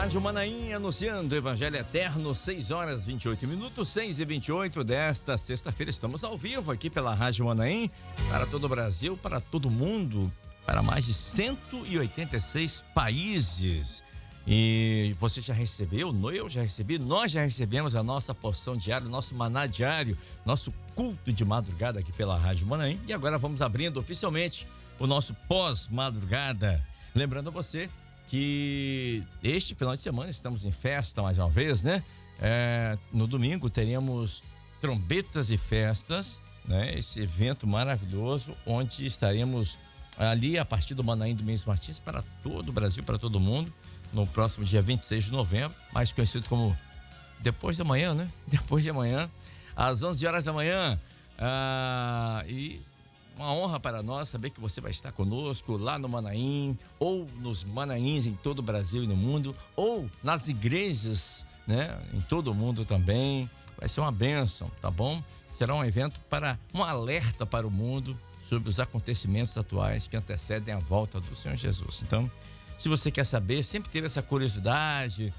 Rádio Manaim anunciando o Evangelho Eterno, 6 horas 28 minutos, 6h28 desta sexta-feira. Estamos ao vivo aqui pela Rádio Manaim, para todo o Brasil, para todo mundo, para mais de 186 países. E você já recebeu, eu já recebi, nós já recebemos a nossa porção diária, nosso maná diário, nosso culto de madrugada aqui pela Rádio Manaim. E agora vamos abrindo oficialmente o nosso pós-madrugada. Lembrando a você que este final de semana estamos em festa mais uma vez, né? No domingo teremos trombetas e festas, né? Esse evento maravilhoso, onde estaremos ali a partir do Manaim do Mendes Martins para todo o Brasil, para todo mundo, no próximo dia 26 de novembro, mais conhecido como depois da manhã, né? Depois de amanhã, às 11 horas da manhã. E uma honra para nós saber que você vai estar conosco lá no Manaim, ou nos Manaíns em todo o Brasil e no mundo, ou nas igrejas, né, em todo o mundo também. Vai ser uma bênção, tá bom? Será um evento um alerta para o mundo sobre os acontecimentos atuais que antecedem a volta do Senhor Jesus. Então, se você quer saber, sempre teve essa curiosidade,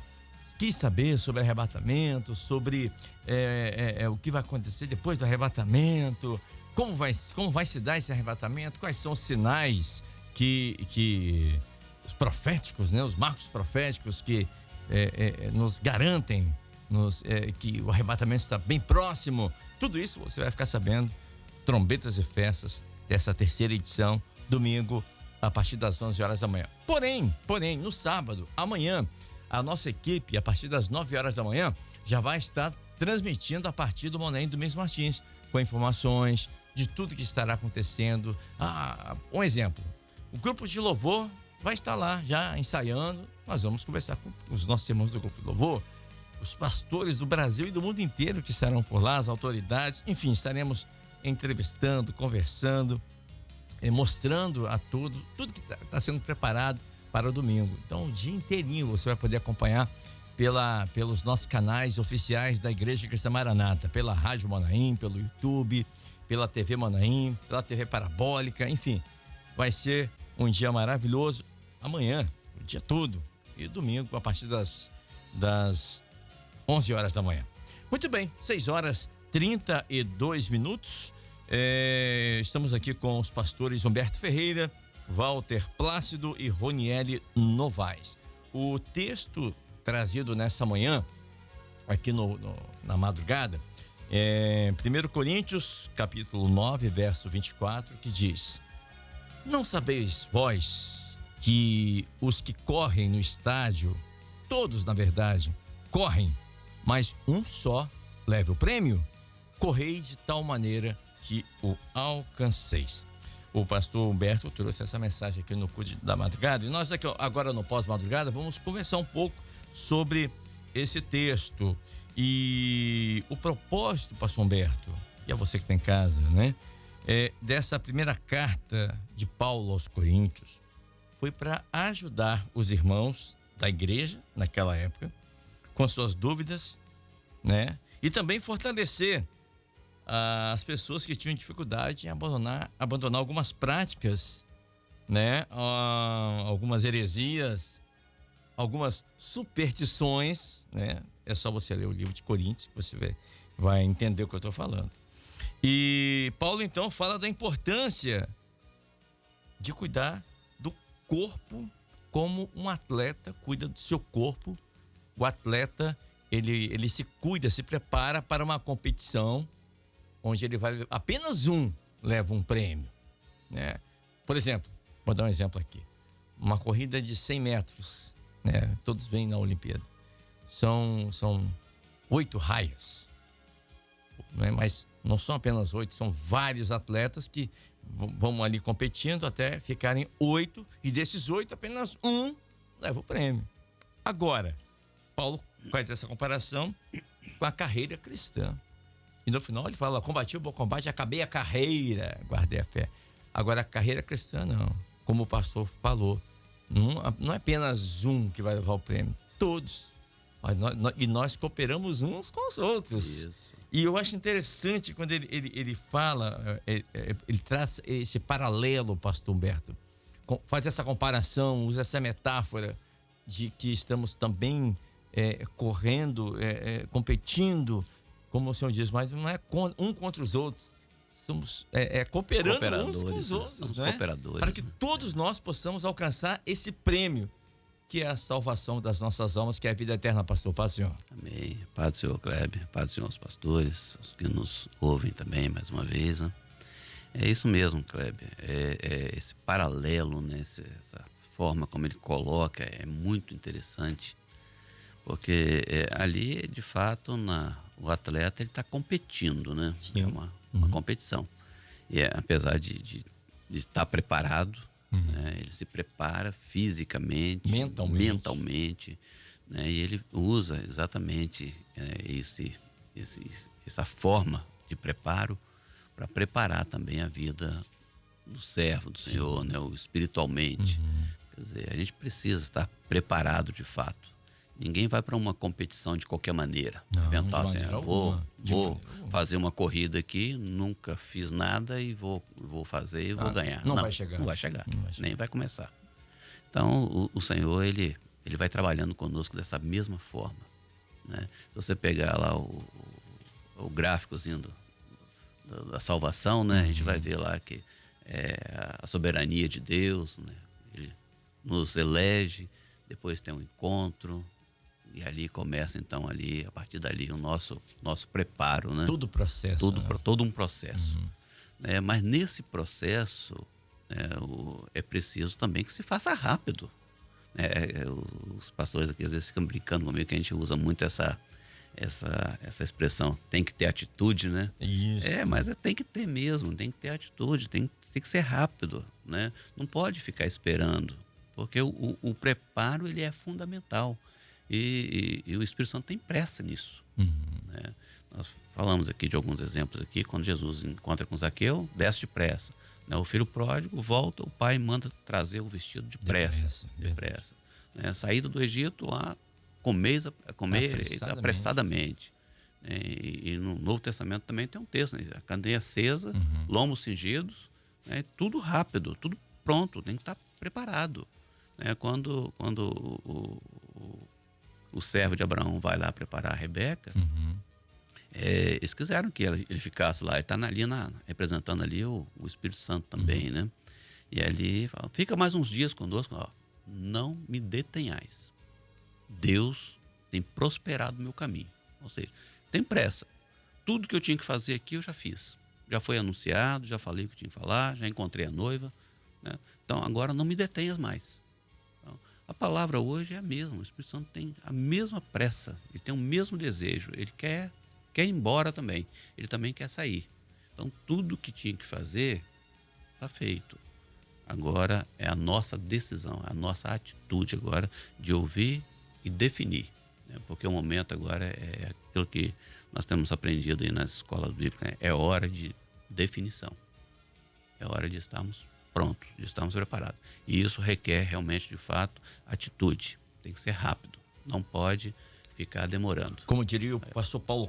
quis saber sobre arrebatamento, sobre o que vai acontecer depois do arrebatamento, como vai se dar esse arrebatamento, quais são os sinais que os proféticos, né, os marcos proféticos que nos garantem que o arrebatamento está bem próximo. Tudo isso você vai ficar sabendo, trombetas e festas dessa terceira edição, domingo, a partir das 11 horas da manhã. Porém, no sábado, amanhã, a nossa equipe, a partir das 9 horas da manhã, já vai estar transmitindo a partir do Manaim do Mendes Martins, com informações de tudo que estará acontecendo. Um exemplo, o grupo de louvor vai estar lá já ensaiando. Nós vamos conversar com os nossos irmãos do grupo de louvor, os pastores do Brasil e do mundo inteiro que estarão por lá, as autoridades, enfim, estaremos entrevistando, conversando, mostrando a todos tudo que está sendo preparado para o domingo. Então, o dia inteirinho você vai poder acompanhar pelos nossos canais oficiais da Igreja Cristã Maranata, pela Rádio Manaim, pelo YouTube, pela TV Manaim, pela TV Parabólica, enfim. Vai ser um dia maravilhoso. Amanhã, o dia todo. E domingo, a partir das 11 horas da manhã. Muito bem, 6 horas 32 minutos. Estamos aqui com os pastores Humberto Ferreira, Walter Plácido e Roniele Novaes. O texto trazido nessa manhã, aqui na madrugada, 1 Coríntios, capítulo 9, verso 24, que diz: não sabeis vós que os que correm no estádio, todos na verdade, correm, mas um só leva o prêmio? Correi de tal maneira que o alcanceis. O pastor Humberto trouxe essa mensagem aqui no culto da madrugada, e nós aqui agora no pós-madrugada vamos conversar um pouco sobre esse texto e o propósito, pastor Humberto, e a você que está em casa, né? Dessa primeira carta de Paulo aos Coríntios, foi para ajudar os irmãos da igreja naquela época com suas dúvidas, né? E também fortalecer as pessoas que tinham dificuldade em abandonar algumas práticas, né? Algumas heresias, algumas superstições, né? É só você ler o livro de Coríntios que você vai entender o que eu estou falando. E Paulo então fala da importância de cuidar do corpo como um atleta cuida do seu corpo. O atleta, ele se cuida, se prepara para uma competição onde ele vai, apenas um leva um prêmio, né? Por exemplo, vou dar um exemplo aqui, uma corrida de 100 metros, né? Todos vêm na Olimpíada, são 8 raias, né? Mas não são apenas 8, são vários atletas que vão ali competindo até ficarem 8, e desses 8 apenas um leva o prêmio. Agora, Paulo faz essa comparação com a carreira cristã. E no final ele fala: combati o bom combate, acabei a carreira, guardei a fé. Agora a carreira cristã não, como o pastor falou, não é apenas um que vai levar o prêmio, todos. E nós cooperamos uns com os outros. Isso. E eu acho interessante quando ele fala, ele traz esse paralelo, pastor Humberto, faz essa comparação, usa essa metáfora de que estamos também correndo, competindo, como o senhor diz, mas não é um contra os outros. Somos cooperando uns com os outros, né? Cooperadores, para que todos nós possamos alcançar esse prêmio, que é a salvação das nossas almas, que é a vida eterna, pastor. Paz, Senhor. Amém. Paz do Senhor, Kleber. Paz do Senhor, os pastores, os que nos ouvem também, mais uma vez, né? É isso mesmo, Kleber. Esse paralelo, né? Essa forma como ele coloca é muito interessante, porque ali, de fato, o atleta ele está competindo, né? Sim. É uma competição. E apesar de estar preparado, né? Ele se prepara fisicamente, mentalmente, né? E ele usa exatamente essa forma de preparo para preparar também a vida do servo do Senhor, né? Espiritualmente. Quer dizer, a gente precisa estar preparado de fato. Ninguém vai para uma competição de qualquer maneira. Inventar assim, vou fazer uma corrida aqui, nunca fiz nada e vou fazer e vou ganhar. Não vai chegar. Não vai chegar, nem vai começar. Então, o Senhor, ele vai trabalhando conosco dessa mesma forma, né? Se você pegar lá o gráficozinho da salvação, né? A gente vai ver lá que a soberania de Deus, né? Ele nos elege, depois tem um encontro, e ali começa então a partir dali o nosso preparo, né? Todo o processo. Todo um processo. Né? Mas nesse processo é preciso também que se faça rápido. Os pastores aqui às vezes ficam brincando comigo que a gente usa muito essa expressão, tem que ter atitude, né? Isso. Mas tem que ter mesmo, tem que ter atitude, tem que ser rápido, né? Não pode ficar esperando, porque o preparo ele é fundamental e o Espírito Santo tem pressa nisso. Né? Nós falamos aqui de alguns exemplos aqui, quando Jesus encontra com Zaqueu, desce depressa. Né? O filho pródigo volta, o pai manda trazer o vestido depressa. Né? Saída do Egito lá, comer apressadamente. E no Novo Testamento também tem um texto, né? A candeia acesa, lomos cingidos, né? Tudo rápido, tudo pronto, tem que estar preparado. Né? Quando o servo de Abraão vai lá preparar a Rebeca, eles quiseram que ele ficasse lá. Ele está ali representando ali o Espírito Santo também, né? E ali fala, fica mais uns dias conosco. Ó, não me detenhais. Deus tem prosperado o meu caminho. Ou seja, tem pressa. Tudo que eu tinha que fazer aqui eu já fiz. Já foi anunciado, já falei o que tinha que falar, já encontrei a noiva. Né? Então agora não me detenhas mais. Então, a palavra hoje é a mesma. O Espírito Santo tem a mesma pressa. Ele tem o mesmo desejo. Ele quer ir embora também. Ele também quer sair. Então tudo que tinha que fazer está feito. Agora é a nossa decisão, a nossa atitude agora de ouvir e definir. Né? Porque o momento agora é aquilo que nós temos aprendido aí nas escolas bíblicas, né? É hora de definição. É hora de estarmos prontos, de estarmos preparados. E isso requer realmente, de fato, atitude. Tem que ser rápido, não pode ficar demorando. Como diria o pastor Paulo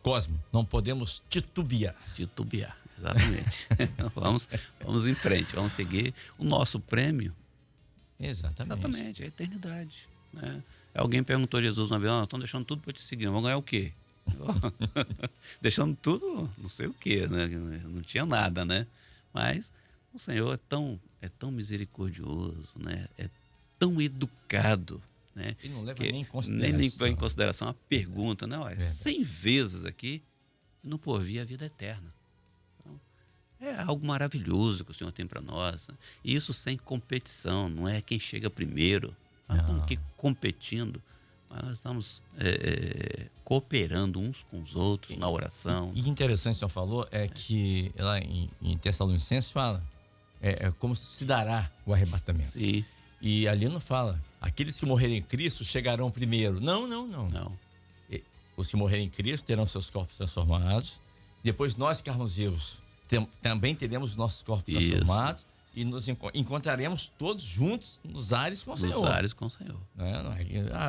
Cosmo, não podemos titubear. Titubear, exatamente. vamos em frente, vamos seguir o nosso prêmio. Exatamente, a eternidade. Né? Alguém perguntou a Jesus uma vez, estão deixando tudo para te seguir, vão ganhar o quê? Deixando tudo, não sei o quê, né? Não tinha nada, né? Mas o Senhor é tão misericordioso, né? É tão educado, né? E não leva nem em consideração a pergunta, né? Olha, 100 vezes aqui, no porvir a vida eterna. Então, é algo maravilhoso que o Senhor tem para nós. Né? E isso sem competição, não é quem chega primeiro. Nós estamos aqui competindo, mas nós estamos cooperando uns com os outros na oração. E interessante que o senhor falou é que lá em Tessalonicenses fala como se dará o arrebatamento. Sim. E ali não fala, aqueles que morrerem em Cristo chegarão primeiro. Não. Os que morrerem em Cristo terão seus corpos transformados. Depois nós, carros vivos, também teremos nossos corpos transformados. E nos encontraremos todos juntos nos ares com o Senhor. Nos ares com o Senhor.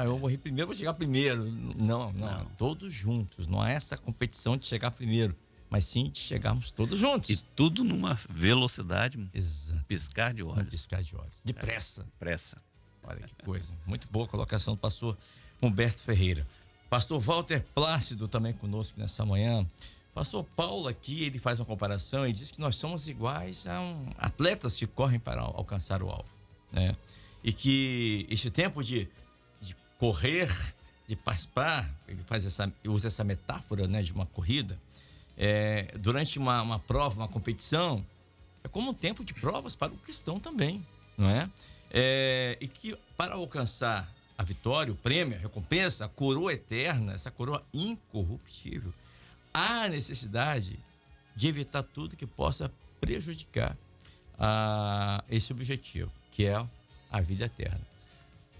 Eu morri primeiro, vou chegar primeiro. Não. Todos juntos. Não é essa competição de chegar primeiro, mas sim de chegarmos todos juntos. E tudo numa velocidade, Exato. piscar de olhos. Piscar de olhos. Depressa. Pressa. Olha que coisa. Muito boa a colocação do pastor Humberto Ferreira. Pastor Walter Plácido também conosco nessa manhã. Pastor Paulo aqui, ele faz uma comparação e diz que nós somos iguais a atletas que correm para alcançar o alvo, né? E que este tempo de correr, de participar, ele usa essa metáfora, né, de uma corrida, durante uma prova, uma competição, é como um tempo de provas para o cristão também, não é? E que para alcançar a vitória, o prêmio, a recompensa, a coroa eterna, essa coroa incorruptível, há necessidade de evitar tudo que possa prejudicar esse objetivo, que é a vida eterna.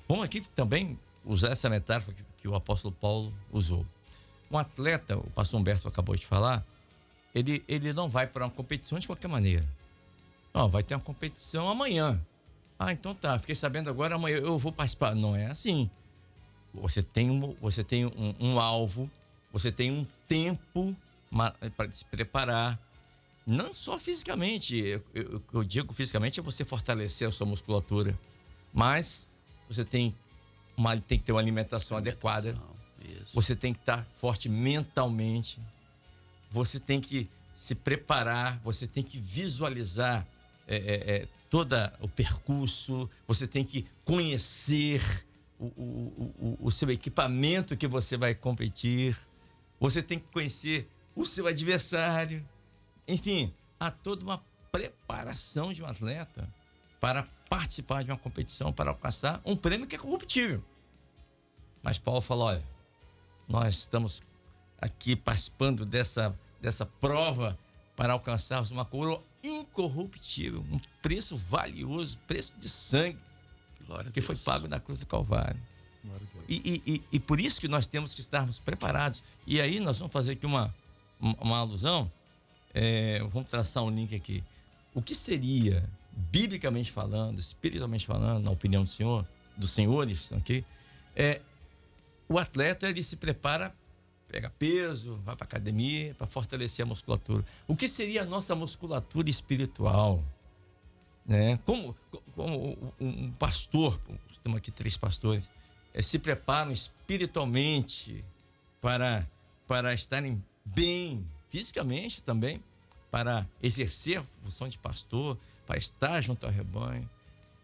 Vamos aqui também usar essa metáfora que o apóstolo Paulo usou. Um atleta, o pastor Humberto acabou de falar, ele não vai para uma competição de qualquer maneira. Não, vai ter uma competição amanhã. Então tá, fiquei sabendo agora, amanhã eu vou participar. Não é assim. Você tem um alvo, você tem um tempo para se preparar. Não só fisicamente, eu digo fisicamente é você fortalecer a sua musculatura, mas você tem que ter uma alimentação adequada. Isso. Você tem que estar forte mentalmente. Você tem que se preparar, você tem que visualizar todo o percurso, você tem que conhecer o seu equipamento que você vai competir, você tem que conhecer o seu adversário. Enfim, há toda uma preparação de um atleta para participar de uma competição, para alcançar um prêmio que é corruptível. Mas Paulo falou, olha, nós estamos aqui participando dessa prova para alcançarmos uma coroa incorruptível, um preço valioso, preço de sangue, que foi pago na cruz do Calvário. E por isso que nós temos que estarmos preparados. E aí nós vamos fazer aqui uma alusão, vamos traçar um link aqui. O que seria, biblicamente falando, espiritualmente falando, na opinião dos senhores aqui, o atleta, ele se prepara, pega peso, vai para academia para fortalecer a musculatura. O que seria a nossa musculatura espiritual, né? Como um pastor, temos aqui 3 pastores, se preparam espiritualmente para estarem bem fisicamente também, para exercer a função de pastor, para estar junto ao rebanho,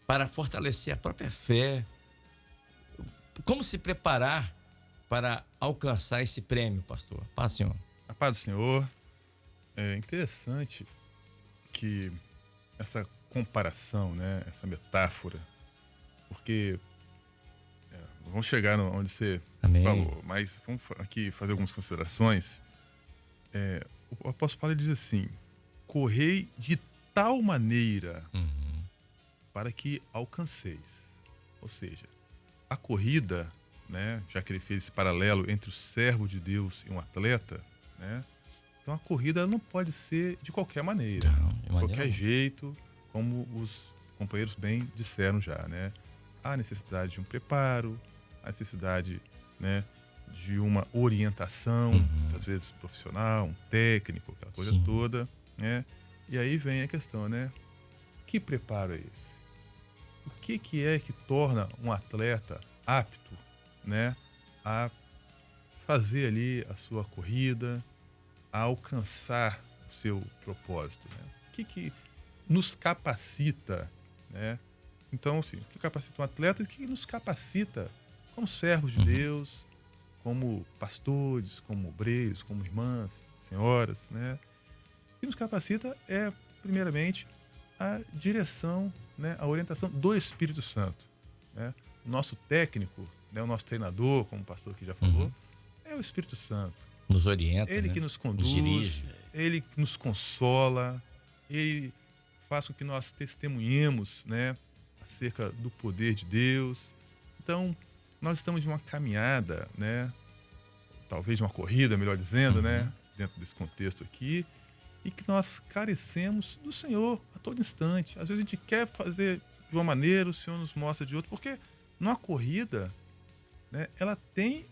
para fortalecer a própria fé. Como se preparar para alcançar esse prêmio, pastor? Paz, Senhor. A paz do Senhor. É interessante que essa comparação, né, essa metáfora, porque vamos chegar onde você falou, mas vamos aqui fazer algumas considerações. O apóstolo Paulo diz assim: correi de tal maneira para que alcanceis. Ou seja, a corrida, né, já que ele fez esse paralelo entre o servo de Deus e um atleta, né, então a corrida não pode ser de qualquer maneira, de qualquer jeito, como os companheiros bem disseram já, né? Há necessidade de um preparo, há necessidade, né, de uma orientação, às vezes profissional, um técnico, aquela coisa toda, né? E aí vem a questão, né? Que preparo é esse? O que é que torna um atleta apto, né, a fazer ali a sua corrida, a alcançar o seu propósito, né? O que nos capacita, né? Então, assim, o que capacita um atleta e o que nos capacita como servos de Deus, como pastores, como obreiros, como irmãs, senhoras, né? O que nos capacita é, primeiramente, a direção, né, a orientação do Espírito Santo, né? O nosso técnico, né, o nosso treinador, como o pastor aqui já falou, é o Espírito Santo. Nos orienta, ele, né, que nos conduz, nos dirige. Ele que nos consola, ele faz com que nós testemunhemos, né, acerca do poder de Deus. Então, nós estamos em uma caminhada, né, talvez uma corrida, melhor dizendo, né, dentro desse contexto aqui, e que nós carecemos do Senhor a todo instante. Às vezes a gente quer fazer de uma maneira, o Senhor nos mostra de outra, porque numa corrida, né, ela tem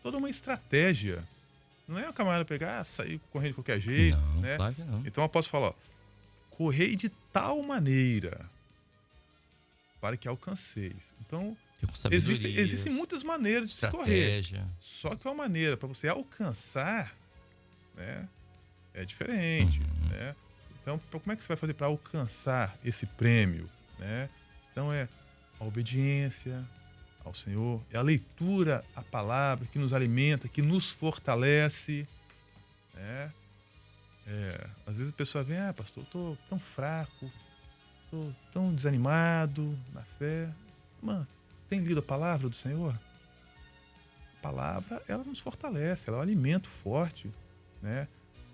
toda uma estratégia. Não é o camarada pegar, sair correndo de qualquer jeito, não, né? Claro que não. Então eu posso falar, ó, correi de tal maneira. para que alcanceis. Então, Com sabedoria, existem muitas maneiras de se correr. estratégia. Só que uma maneira para você alcançar, né, é diferente, né? Então, como é que você vai fazer para alcançar esse prêmio, né? Então, é a obediência ao Senhor, é a leitura à palavra que nos alimenta, que nos fortalece, né? Às vezes a pessoa vem, pastor, eu tô tão fraco, tô tão desanimado na fé. Mano, tem lido a palavra do Senhor? A palavra, ela nos fortalece, ela é um alimento forte, né?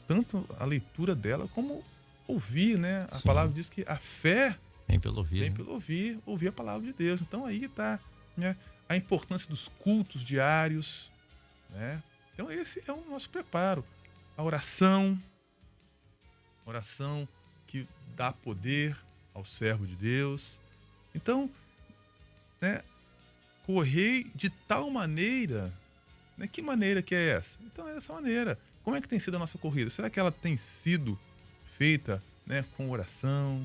Tanto a leitura dela como ouvir, né? A palavra diz que a fé vem pelo ouvir. vem pelo ouvir a palavra de Deus. Então aí está, né, a importância dos cultos diários, né? Então esse é o nosso preparo. A oração que dá poder ao servo de Deus. Então, né, correi de tal maneira, né? Que maneira que é essa? Então é essa maneira. Como é que tem sido a nossa corrida? Será que ela tem sido feita, né, com oração,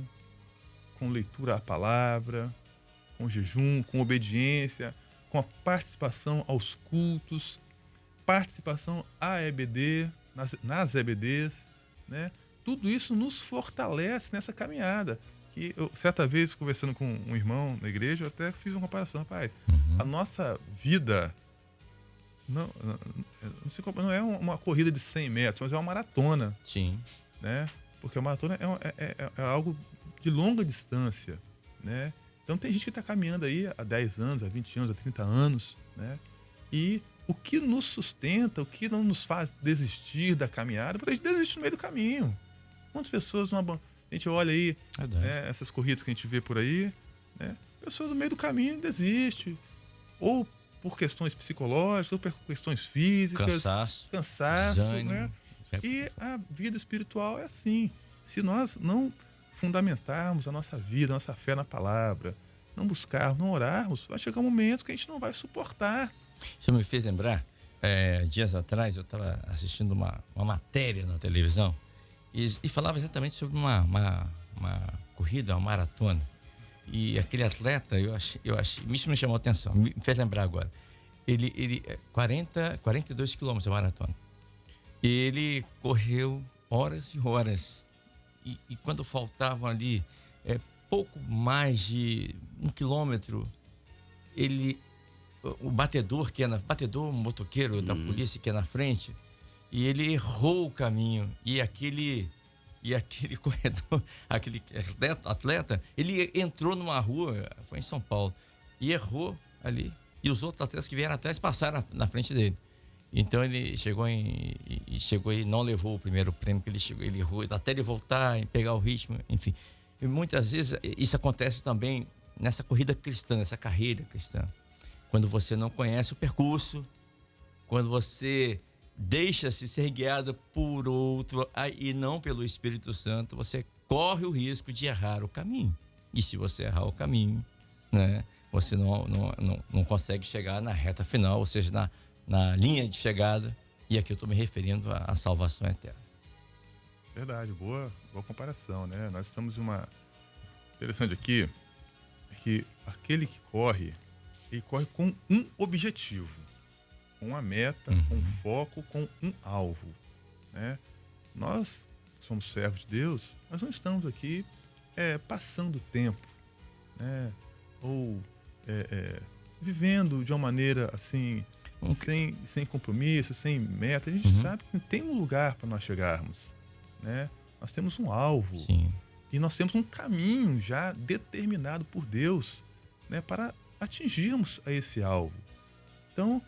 com leitura à palavra, com jejum, com obediência, com a participação aos cultos, participação à EBD, nas EBDs, né? Tudo isso nos fortalece nessa caminhada. Que eu, certa vez, conversando com um irmão na igreja, eu até fiz uma comparação. Rapaz, a nossa vida não sei como, não é uma corrida de 100 metros, mas é uma maratona. Sim. Né? Porque a maratona é algo de longa distância, né? Então tem gente que está caminhando aí há 10 anos, há 20 anos, há 30 anos, né? E o que nos sustenta, o que não nos faz desistir da caminhada, porque a gente desiste no meio do caminho. Quantas pessoas a gente olha aí, né, essas corridas que a gente vê por aí, né? Pessoas no meio do caminho desistem, ou por questões psicológicas, ou por questões físicas, cansaço, né? E a vida espiritual é assim. Se nós não fundamentarmos a nossa vida, a nossa fé na palavra, não buscarmos, não orarmos, vai chegar um momento que a gente não vai suportar. Isso me fez lembrar, dias atrás eu estava assistindo uma matéria na televisão e falava exatamente sobre uma corrida, uma maratona. E aquele atleta, isso me chamou a atenção, me fez lembrar agora. Ele 42 quilômetros a maratona. Ele correu horas e horas. E quando faltavam ali pouco mais de 1 quilômetro, o batedor, motoqueiro da polícia que é na frente, e ele errou o caminho. E aquele corredor, aquele atleta, ele entrou numa rua, foi em São Paulo, e errou ali. E os outros atletas que vieram atrás passaram na frente dele. Então ele chegou e não levou o primeiro prêmio que ele chegou. Ele errou até ele voltar e pegar o ritmo, enfim. E muitas vezes isso acontece também nessa corrida cristã, nessa carreira cristã. Quando você não conhece o percurso, quando você deixa-se ser guiado por outro e não pelo Espírito Santo, você corre o risco de errar o caminho. E se você errar o caminho, né, você não consegue chegar na reta final, ou seja, na linha de chegada, e aqui eu estou me referindo à salvação eterna. Verdade, boa comparação, né? Nós estamos em uma... Interessante aqui, é que aquele que corre, ele corre com um objetivo, com uma meta, com um foco, com um alvo, né? Nós somos servos de Deus, nós não estamos aqui passando tempo, né? Ou vivendo de uma maneira assim... Sem compromisso, sem meta. A gente sabe que tem um lugar para nós chegarmos, né? Nós temos um alvo. Sim. E nós temos um caminho já determinado por Deus, né, para atingirmos a esse alvo. Então,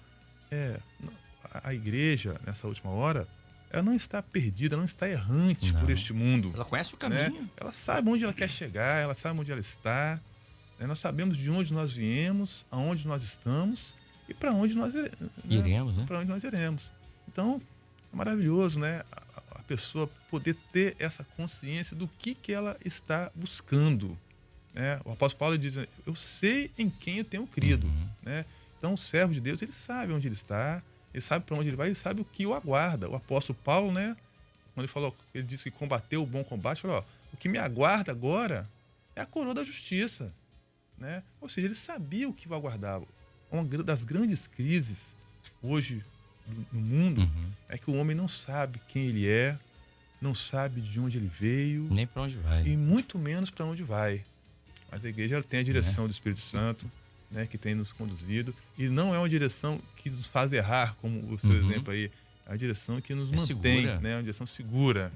a igreja, nessa última hora, ela não está perdida, não está errante por este mundo. Ela conhece o caminho. Né? Ela sabe onde ela quer chegar, ela sabe onde ela está. Né? Nós sabemos de onde nós viemos, aonde nós estamos e para onde nós iremos, né? Para onde nós iremos. Então, é maravilhoso, né? A pessoa poder ter essa consciência do que ela está buscando, né? O apóstolo Paulo diz: eu sei em quem eu tenho crido, né? Então, o servo de Deus, ele sabe onde ele está, ele sabe para onde ele vai, ele sabe o que o aguarda. O apóstolo Paulo, né? Quando ele disse que combateu o bom combate, falou: o que me aguarda agora é a coroa da justiça. né? Ou seja, ele sabia o que o aguardava. Uma das grandes crises hoje no mundo é que o homem não sabe quem ele é, não sabe de onde ele veio, Nem para onde vai. e muito menos para onde vai. Mas a igreja ela tem a direção do Espírito Santo, né, que tem nos conduzido, e não é uma direção que nos faz errar, como o seu exemplo aí, é uma direção que nos mantém, segura. né, uma direção segura.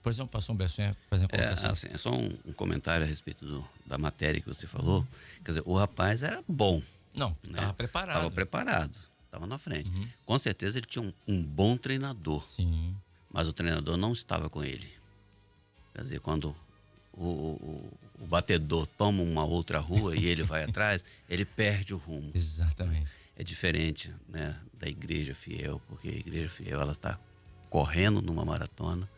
Pois não, pastor Humberto, fazer uma colocação. É só um comentário a respeito da matéria que você falou. Quer dizer, o rapaz era bom. Não, estava preparado. Estava preparado, estava na frente. Com certeza ele tinha um bom treinador, Sim. mas o treinador não estava com ele. Quer dizer, quando o batedor toma uma outra rua e ele vai atrás, ele perde o rumo. Exatamente. É diferente, né, da igreja fiel, porque a igreja fiel ela está correndo numa maratona,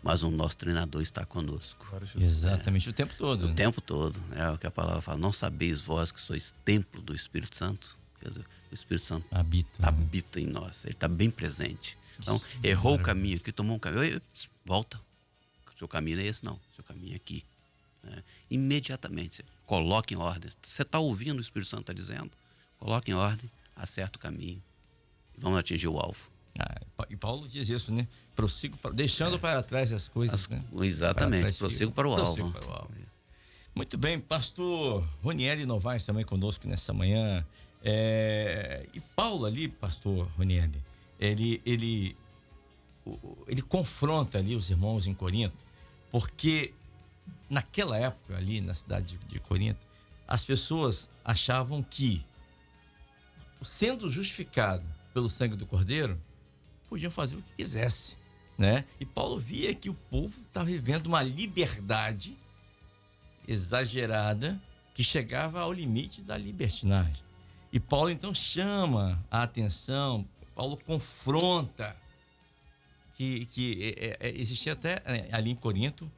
mas o nosso treinador está conosco. Exatamente, o tempo todo. O tempo todo. É o que a palavra fala. Não sabeis vós que sois templo do Espírito Santo? Quer dizer, o Espírito Santo habita em nós. Ele está bem presente. Então, errou o caminho aqui, tomou um caminho. Volta. O seu caminho não é esse, não. O seu caminho é aqui. Né? Imediatamente, coloque em ordem. Você está ouvindo o Espírito Santo está dizendo? Coloque em ordem, acerta o caminho. E vamos atingir o alvo. E Paulo diz isso, né? Prossigo, deixando para trás as coisas. Né? Exatamente, prossigo para o alvo. Muito bem, pastor Ronieri Novaes também conosco nessa manhã. E Paulo ali, pastor Ronieri, ele confronta ali os irmãos em Corinto, porque naquela época ali na cidade de Corinto, as pessoas achavam que, sendo justificado pelo sangue do Cordeiro, podiam fazer o que quisesse, né? E Paulo via que o povo estava vivendo uma liberdade exagerada que chegava ao limite da libertinagem. E Paulo então chama a atenção, Paulo confronta que existia até ali em Corinto,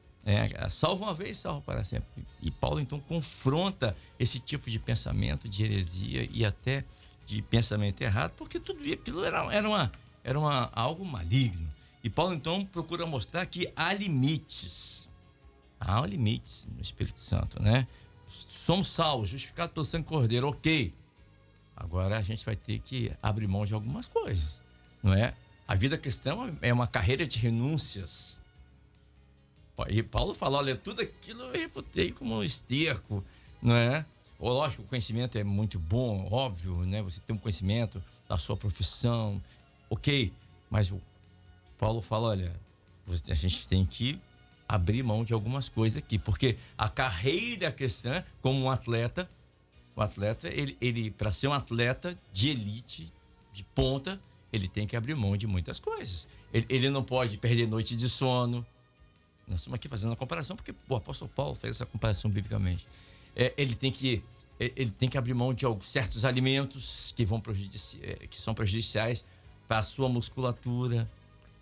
salvo uma vez, salvo para sempre. E Paulo então confronta esse tipo de pensamento, de heresia e até de pensamento errado, porque tudo aquilo era algo maligno. E Paulo então procura mostrar que há limites. Há limites no Espírito Santo, né? Somos salvos, justificados pelo sangue do Cordeiro, ok. Agora a gente vai ter que abrir mão de algumas coisas, não é? A vida cristã é uma carreira de renúncias. E Paulo fala, olha, tudo aquilo eu reputei como um esterco, não é? Lógico, o conhecimento é muito bom, óbvio, né? Você tem um conhecimento da sua profissão, ok. Mas o Paulo fala, olha, a gente tem que abrir mão de algumas coisas aqui, porque a carreira cristã, como um atleta, o atleta, ele para ser um atleta de elite, de ponta, ele tem que abrir mão de muitas coisas. Ele não pode perder noite de sono. Nós estamos aqui fazendo uma comparação, porque o apóstolo Paulo fez essa comparação biblicamente. Ele tem que abrir mão de certos alimentos que são prejudiciais para a sua musculatura.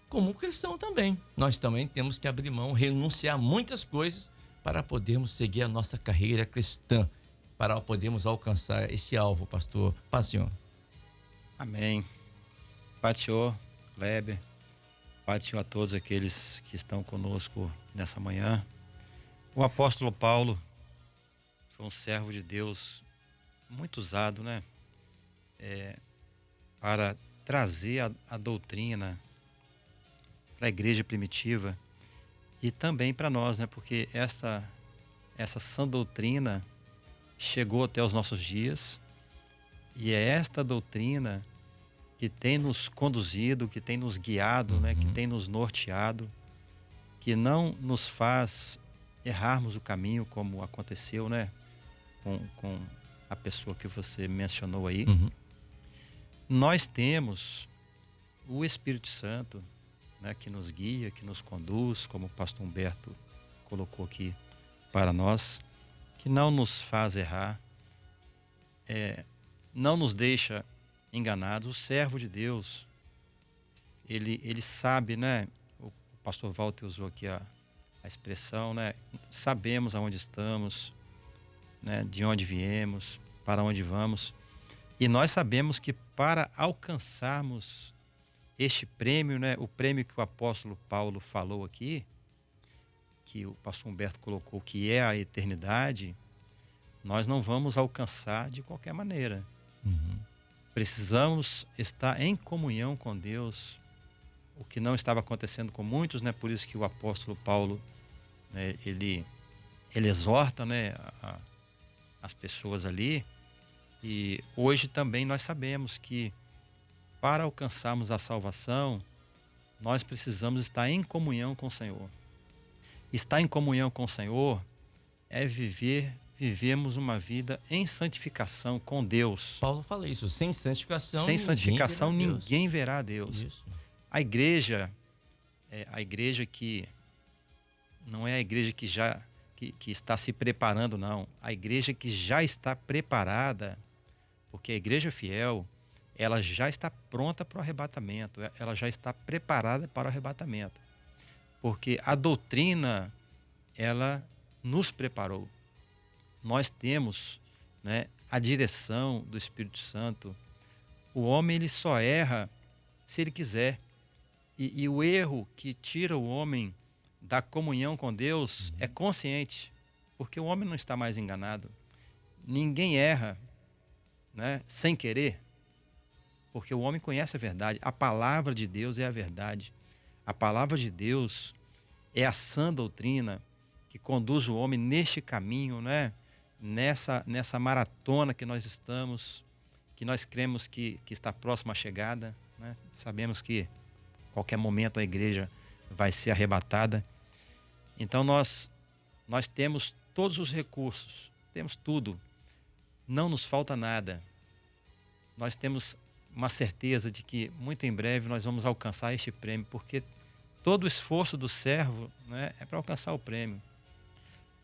Como cristão também. Nós também temos que abrir mão, renunciar a muitas coisas para podermos seguir a nossa carreira cristã, para podermos alcançar esse alvo, pastor. Paz, Senhor. Amém. Paz, Senhor, Kleber. Paz, Senhor, a todos aqueles que estão conosco nessa manhã. O apóstolo Paulo foi um servo de Deus muito usado, né? Para trazer a doutrina para a igreja primitiva e também para nós, né? Porque essa sã doutrina chegou até os nossos dias e é esta doutrina que tem nos conduzido, que tem nos guiado, né? Que tem nos norteado, que não nos faz errarmos o caminho como aconteceu, né? Com a pessoa que você mencionou aí. Nós temos o Espírito Santo, né, que nos guia, que nos conduz, como o pastor Humberto colocou aqui para nós, que não nos faz errar, não nos deixa enganados. O servo de Deus, ele sabe, né? O pastor Walter usou aqui a expressão, né? Sabemos aonde estamos, né? De onde viemos, para onde vamos. E nós sabemos que para alcançarmos este prêmio, né? O prêmio que o apóstolo Paulo falou aqui, que o pastor Humberto colocou, que é a eternidade, nós não vamos alcançar de qualquer maneira. Precisamos estar em comunhão com Deus, o que não estava acontecendo com muitos, né? Por isso que o apóstolo Paulo, né, ele exorta, né, as pessoas ali. E hoje também nós sabemos que para alcançarmos a salvação, nós precisamos estar em comunhão com o Senhor. Estar em comunhão com o Senhor é vivemos uma vida em santificação com Deus. Paulo fala isso, sem santificação, ninguém verá a Deus. Isso. A igreja que não é a igreja que está se preparando, não. A igreja que já está preparada, porque a igreja fiel, ela já está pronta para o arrebatamento, ela já está preparada para o arrebatamento. Porque a doutrina, ela nos preparou. Nós temos, né, a direção do Espírito Santo. O homem, ele só erra se ele quiser. E o erro que tira o homem da comunhão com Deus é consciente, porque o homem não está mais enganado. Ninguém erra, né, sem querer, porque o homem conhece a verdade. A palavra de Deus é a verdade. A palavra de Deus é a sã doutrina que conduz o homem neste caminho, né? Nessa maratona que nós estamos, que nós cremos que está próxima à chegada, né? Sabemos que qualquer momento a igreja vai ser arrebatada. Então nós temos todos os recursos, temos tudo, não nos falta nada. Nós temos uma certeza de que muito em breve nós vamos alcançar este prêmio, porque todo o esforço do servo, né, é para alcançar o prêmio.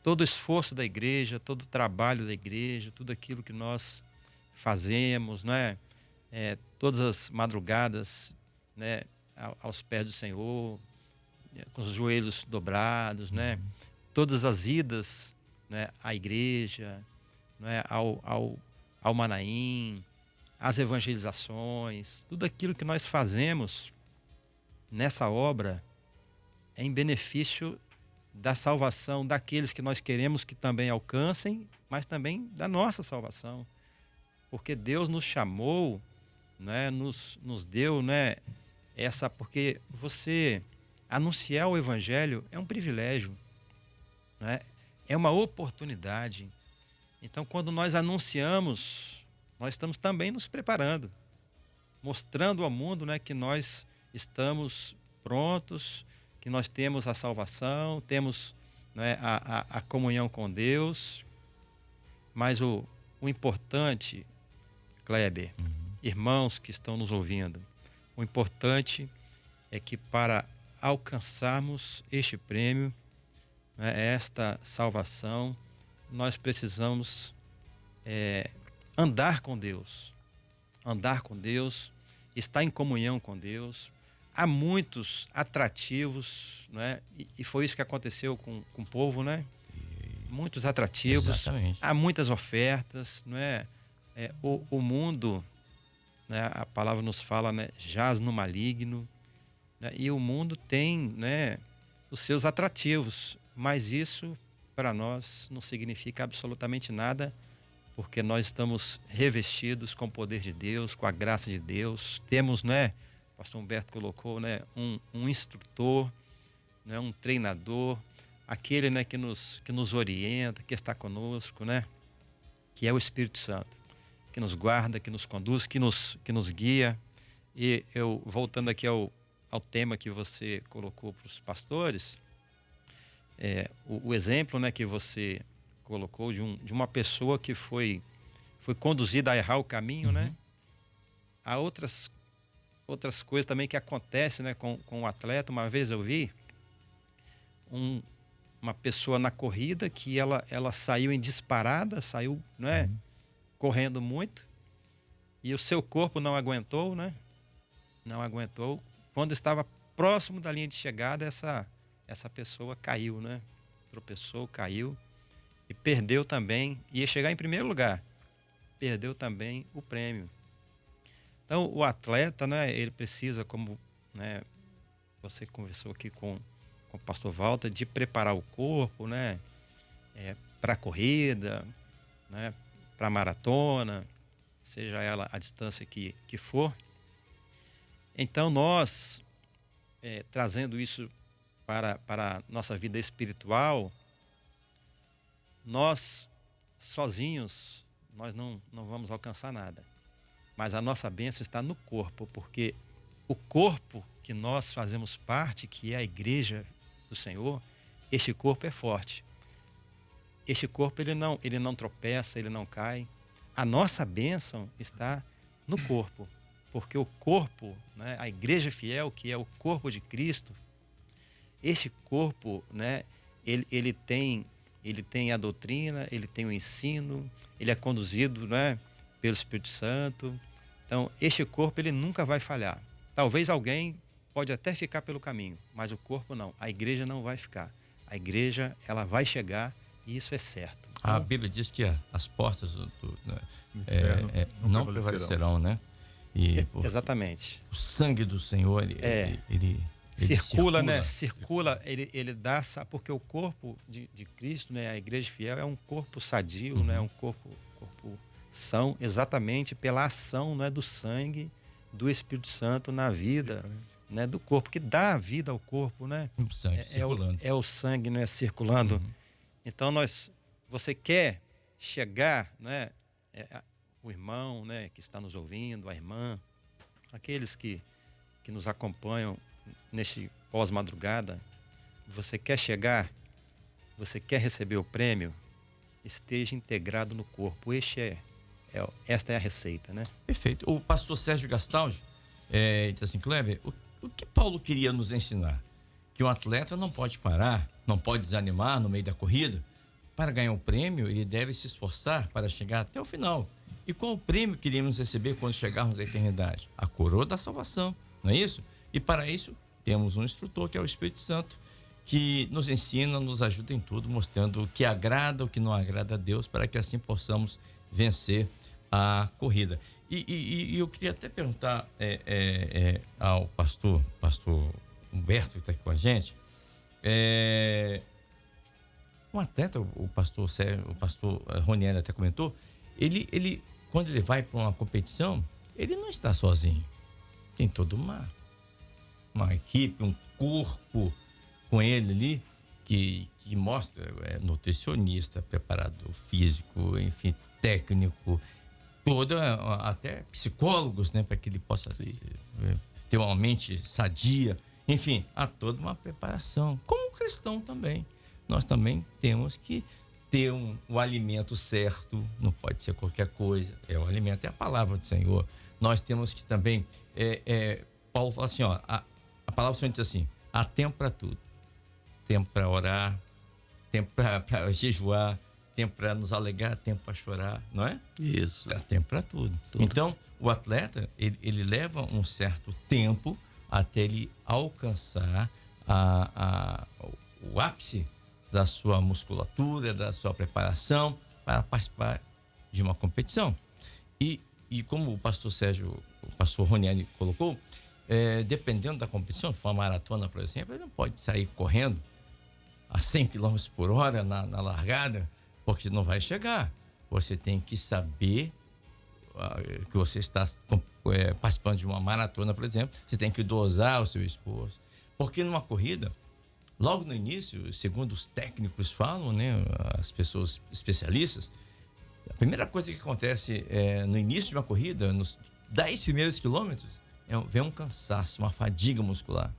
Todo o esforço da igreja, todo o trabalho da igreja, tudo aquilo que nós fazemos, né, todas as madrugadas, né, aos pés do Senhor, com os joelhos dobrados, né, todas as idas, né, à igreja, né, ao Manaim, as evangelizações, tudo aquilo que nós fazemos nessa obra é em benefício da salvação daqueles que nós queremos que também alcancem, mas também da nossa salvação. Porque Deus nos chamou, né, nos deu, né, porque você anunciar o evangelho é um privilégio, né, é uma oportunidade. Então, quando nós anunciamos, nós estamos também nos preparando, mostrando ao mundo, né, que nós estamos prontos, que nós temos a salvação, temos, né, a comunhão com Deus. Mas o importante, Kleber, irmãos que estão nos ouvindo, o importante é que para alcançarmos este prêmio, né, esta salvação, nós precisamos andar com Deus, estar em comunhão com Deus. Há muitos atrativos, né? E foi isso que aconteceu com o povo, né? Muitos atrativos. Exatamente. Há muitas ofertas, não é? O mundo, né? A palavra nos fala, né, jaz no maligno, né? E o mundo tem, né, os seus atrativos, mas isso para nós não significa absolutamente nada, porque nós estamos revestidos com o poder de Deus, com a graça de Deus. Temos, né, o pastor Humberto colocou, né, um instrutor, né, um treinador, aquele, né, que nos orienta, que está conosco, né, que é o Espírito Santo, que nos guarda, que nos conduz, que nos guia. E eu, voltando aqui ao tema que você colocou para os pastores, o exemplo, né, que você colocou de uma pessoa que foi conduzida a errar o caminho, né? Há outras coisas também que acontecem, né, com o atleta. Uma vez eu vi uma pessoa na corrida que ela saiu em disparada, saiu, né, correndo muito, e o seu corpo não aguentou, né? Não aguentou. Quando estava próximo da linha de chegada, essa pessoa caiu, né? Tropeçou, caiu e perdeu também. Ia chegar em primeiro lugar, perdeu também o prêmio. Então, o atleta, né, ele precisa, como, né, você conversou aqui com o pastor Walter, de preparar o corpo, né, para a corrida, né, para maratona, seja ela a distância que for. Então nós, trazendo isso para a nossa vida espiritual, nós sozinhos, nós não vamos alcançar nada. Mas a nossa bênção está no corpo, porque o corpo que nós fazemos parte, que é a igreja do Senhor, este corpo é forte. Este corpo ele não tropeça, ele não cai. A nossa bênção está no corpo, porque o corpo, né, a igreja fiel, que é o corpo de Cristo, este corpo, né, ele tem a doutrina, ele tem o ensino, ele é conduzido, né, pelo Espírito Santo. Então, este corpo ele nunca vai falhar. Talvez alguém pode até ficar pelo caminho, mas o corpo não. A igreja não vai ficar. A igreja, ela vai chegar e isso é certo. A Bíblia diz que as portas não prevalecerão, né? Exatamente. O sangue do Senhor, ele circula, né? Circula, ele dá, porque o corpo de Cristo, né? A igreja fiel é um corpo sadio, né? Um corpo são, exatamente pela ação, né, do sangue do Espírito Santo na vida, né, do corpo, que dá vida ao corpo, né? O sangue circulando. É o sangue, né, circulando. Então você quer chegar, né, o irmão, né, que está nos ouvindo, a irmã, aqueles que nos acompanham neste pós-madrugada, você quer chegar, você quer receber o prêmio, esteja integrado no corpo. Esta é a receita, né? Perfeito. O pastor Sérgio Gastaldi diz assim: Kleber, o que Paulo queria nos ensinar? Que um atleta não pode parar, não pode desanimar no meio da corrida. Para ganhar o prêmio, ele deve se esforçar para chegar até o final. E qual o prêmio que iremos receber quando chegarmos à eternidade? A coroa da salvação, não é isso? E para isso, temos um instrutor, que é o Espírito Santo, que nos ensina, nos ajuda em tudo, mostrando o que agrada, o que não agrada a Deus, para que assim possamos vencer a corrida. E eu queria até perguntar ao pastor Humberto, que está aqui com a gente, um atleta, o pastor Ronieri até comentou, ele quando ele vai para uma competição, ele não está sozinho. Tem toda uma equipe, um corpo com ele ali, que mostra nutricionista, preparador físico, enfim, técnico, até psicólogos, né, para que ele possa ter uma mente sadia. Enfim, há toda uma preparação. Como cristão também. Nós também temos que ter o alimento certo, não pode ser qualquer coisa. O alimento é a palavra do Senhor. Nós temos que também, Paulo fala assim, a palavra do Senhor diz assim: há tempo para tudo. Tempo para orar, tempo para jejuar, tempo para nos alegrar, tempo para chorar, não é? Isso. Há tempo para tudo. Então, o atleta, ele leva um certo tempo até ele alcançar o ápice da sua musculatura, da sua preparação para participar de uma competição. E como o pastor Ronieri colocou, dependendo da competição, se for uma maratona, por exemplo, ele não pode sair correndo a 100 km por hora na largada, porque não vai chegar. Você tem que saber que você está participando de uma maratona, por exemplo, você tem que dosar o seu esforço. Porque numa corrida, logo no início, segundo os técnicos falam, né, as pessoas especialistas, a primeira coisa que acontece no início de uma corrida, nos 10 primeiros quilômetros, vem um cansaço, uma fadiga muscular.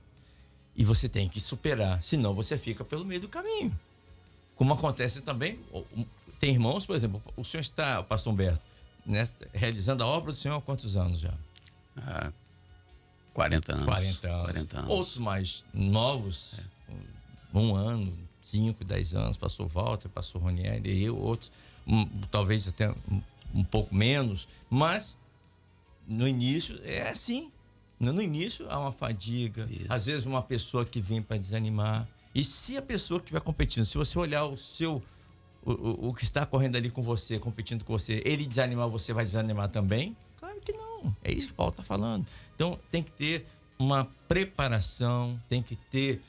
E você tem que superar, senão você fica pelo meio do caminho. Como acontece também, tem irmãos, por exemplo, o senhor está, o pastor Humberto, realizando a obra do Senhor há quantos anos já? 40 anos. 40 anos. Outros mais novos, 1 ano, 5, 10 anos, pastor Walter, pastor Ronieri, e eu, outros, talvez até um pouco menos, mas no início é assim. No início há uma fadiga, às vezes uma pessoa que vem para desanimar. E se a pessoa que estiver competindo, se você olhar o que está correndo ali com você, competindo com você, ele desanimar, você vai desanimar também? Claro que não. É isso que o Paulo está falando. Então tem que ter uma preparação, tem que ter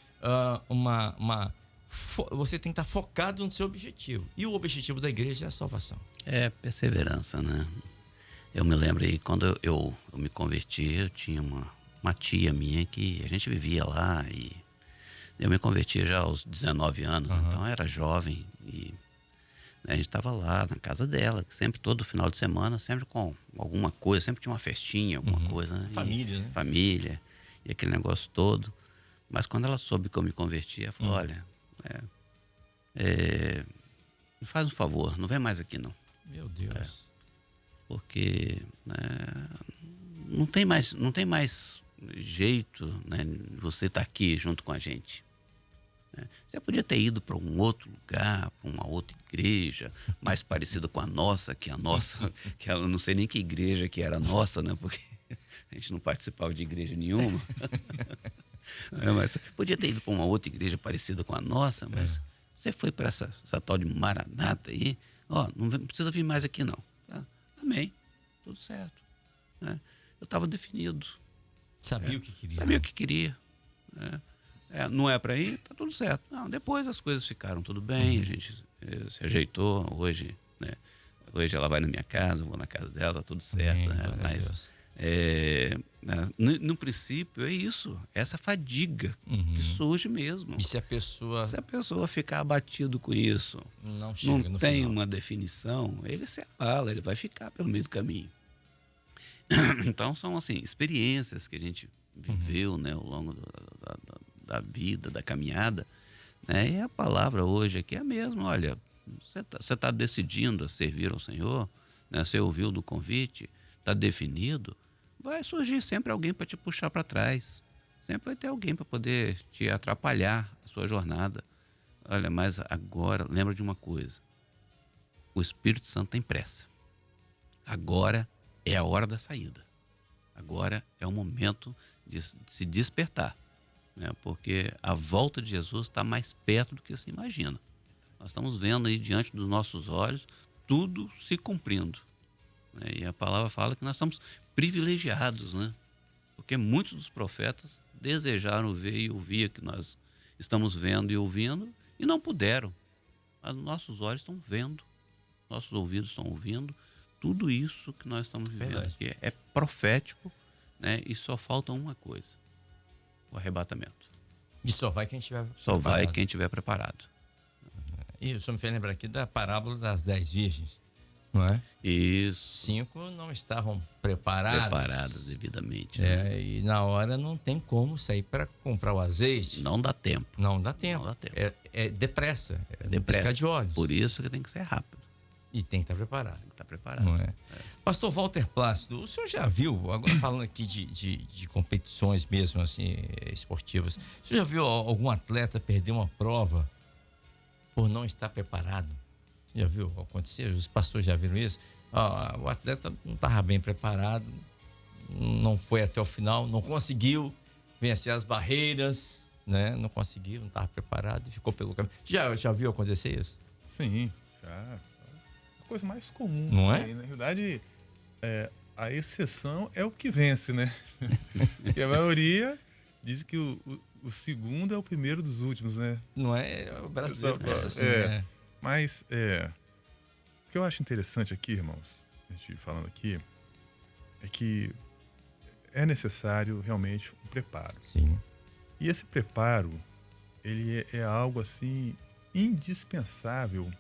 você tem que estar focado no seu objetivo. E o objetivo da igreja é a salvação. É perseverança, né? Eu me lembro aí, quando eu me converti, eu tinha uma tia minha que a gente vivia lá e eu me converti já aos 19 anos, então eu era jovem e a gente estava lá na casa dela, sempre todo final de semana, sempre com alguma coisa, sempre tinha uma festinha, alguma coisa. Né? Família, né? Família, e aquele negócio todo. Mas quando ela soube que eu me converti, ela falou, olha, me faz um favor, não vem mais aqui não. Meu Deus. Porque não tem mais jeito, né, de você estar aqui junto com a gente. Você podia ter ido para um outro lugar, para uma outra igreja, mais parecida com a nossa, que eu não sei nem que igreja que era a nossa, né? Porque a gente não participava de igreja nenhuma. Mas podia ter ido para uma outra igreja parecida com a nossa, mas você foi para essa tal de Maranata aí, não precisa vir mais aqui não. Tá? Amém, tudo certo. Né? Eu estava definido. Sabia o que queria. Sabia o que queria. Não é para ir, tá tudo certo. Não, depois as coisas ficaram tudo bem, a gente se ajeitou. Hoje, né? Hoje ela vai na minha casa, eu vou na casa dela, tá tudo certo. Né? Mas no princípio é isso, essa fadiga que surge mesmo. E se a pessoa ficar abatido com isso, não chega no tem final. uma definição, ele se abala, ele vai ficar pelo meio do caminho. Então são assim experiências que a gente viveu, né, ao longo da vida, da caminhada, né? E a palavra hoje aqui é a mesma. Olha, você tá decidindo a servir ao Senhor, né? Você ouviu do convite, está definido, vai surgir sempre alguém para te puxar para trás, sempre vai ter alguém para poder te atrapalhar a sua jornada. Olha, mas agora lembra de uma coisa: o Espírito Santo tem pressa. Agora é a hora da saída. Agora é o momento de se despertar. Porque a volta de Jesus está mais perto do que se imagina. Nós estamos vendo aí diante dos nossos olhos tudo se cumprindo. E a palavra fala que nós somos privilegiados, né? Porque muitos dos profetas desejaram ver e ouvir o que nós estamos vendo e ouvindo e não puderam. Mas nossos olhos estão vendo, nossos ouvidos estão ouvindo. Tudo isso que nós estamos vivendo aqui é profético, né? E só falta uma coisa: o arrebatamento. E só vai quem estiver preparado. Só vai quem estiver preparado. E o senhor me fez lembrar aqui da parábola das 10 virgens, não é? Isso. 5 não estavam preparadas devidamente. Né? E na hora não tem como sair para comprar o azeite. Não dá tempo. Não dá tempo. É depressa. É piscar de olhos. Por isso que tem que ser rápido. E tem que estar preparado. Tem que estar preparado. Não é? Pastor Walter Plácido, o senhor já viu, agora falando aqui de competições mesmo, assim, esportivas, o senhor já viu algum atleta perder uma prova por não estar preparado? Já viu acontecer? Os pastores já viram isso? O atleta não estava bem preparado, não foi até o final, não conseguiu vencer as barreiras, né? Não conseguiu, não estava preparado e ficou pelo caminho. Já viu acontecer isso? Sim, já. A coisa mais comum. Não é? Na realidade, a exceção é o que vence, né? E a maioria diz que o segundo é o primeiro dos últimos, né? Não é? O brasileiro pensa assim, né? Mas o que eu acho interessante aqui, irmãos, a gente falando aqui, é que é necessário realmente um preparo. Sim. E esse preparo, ele é algo assim indispensável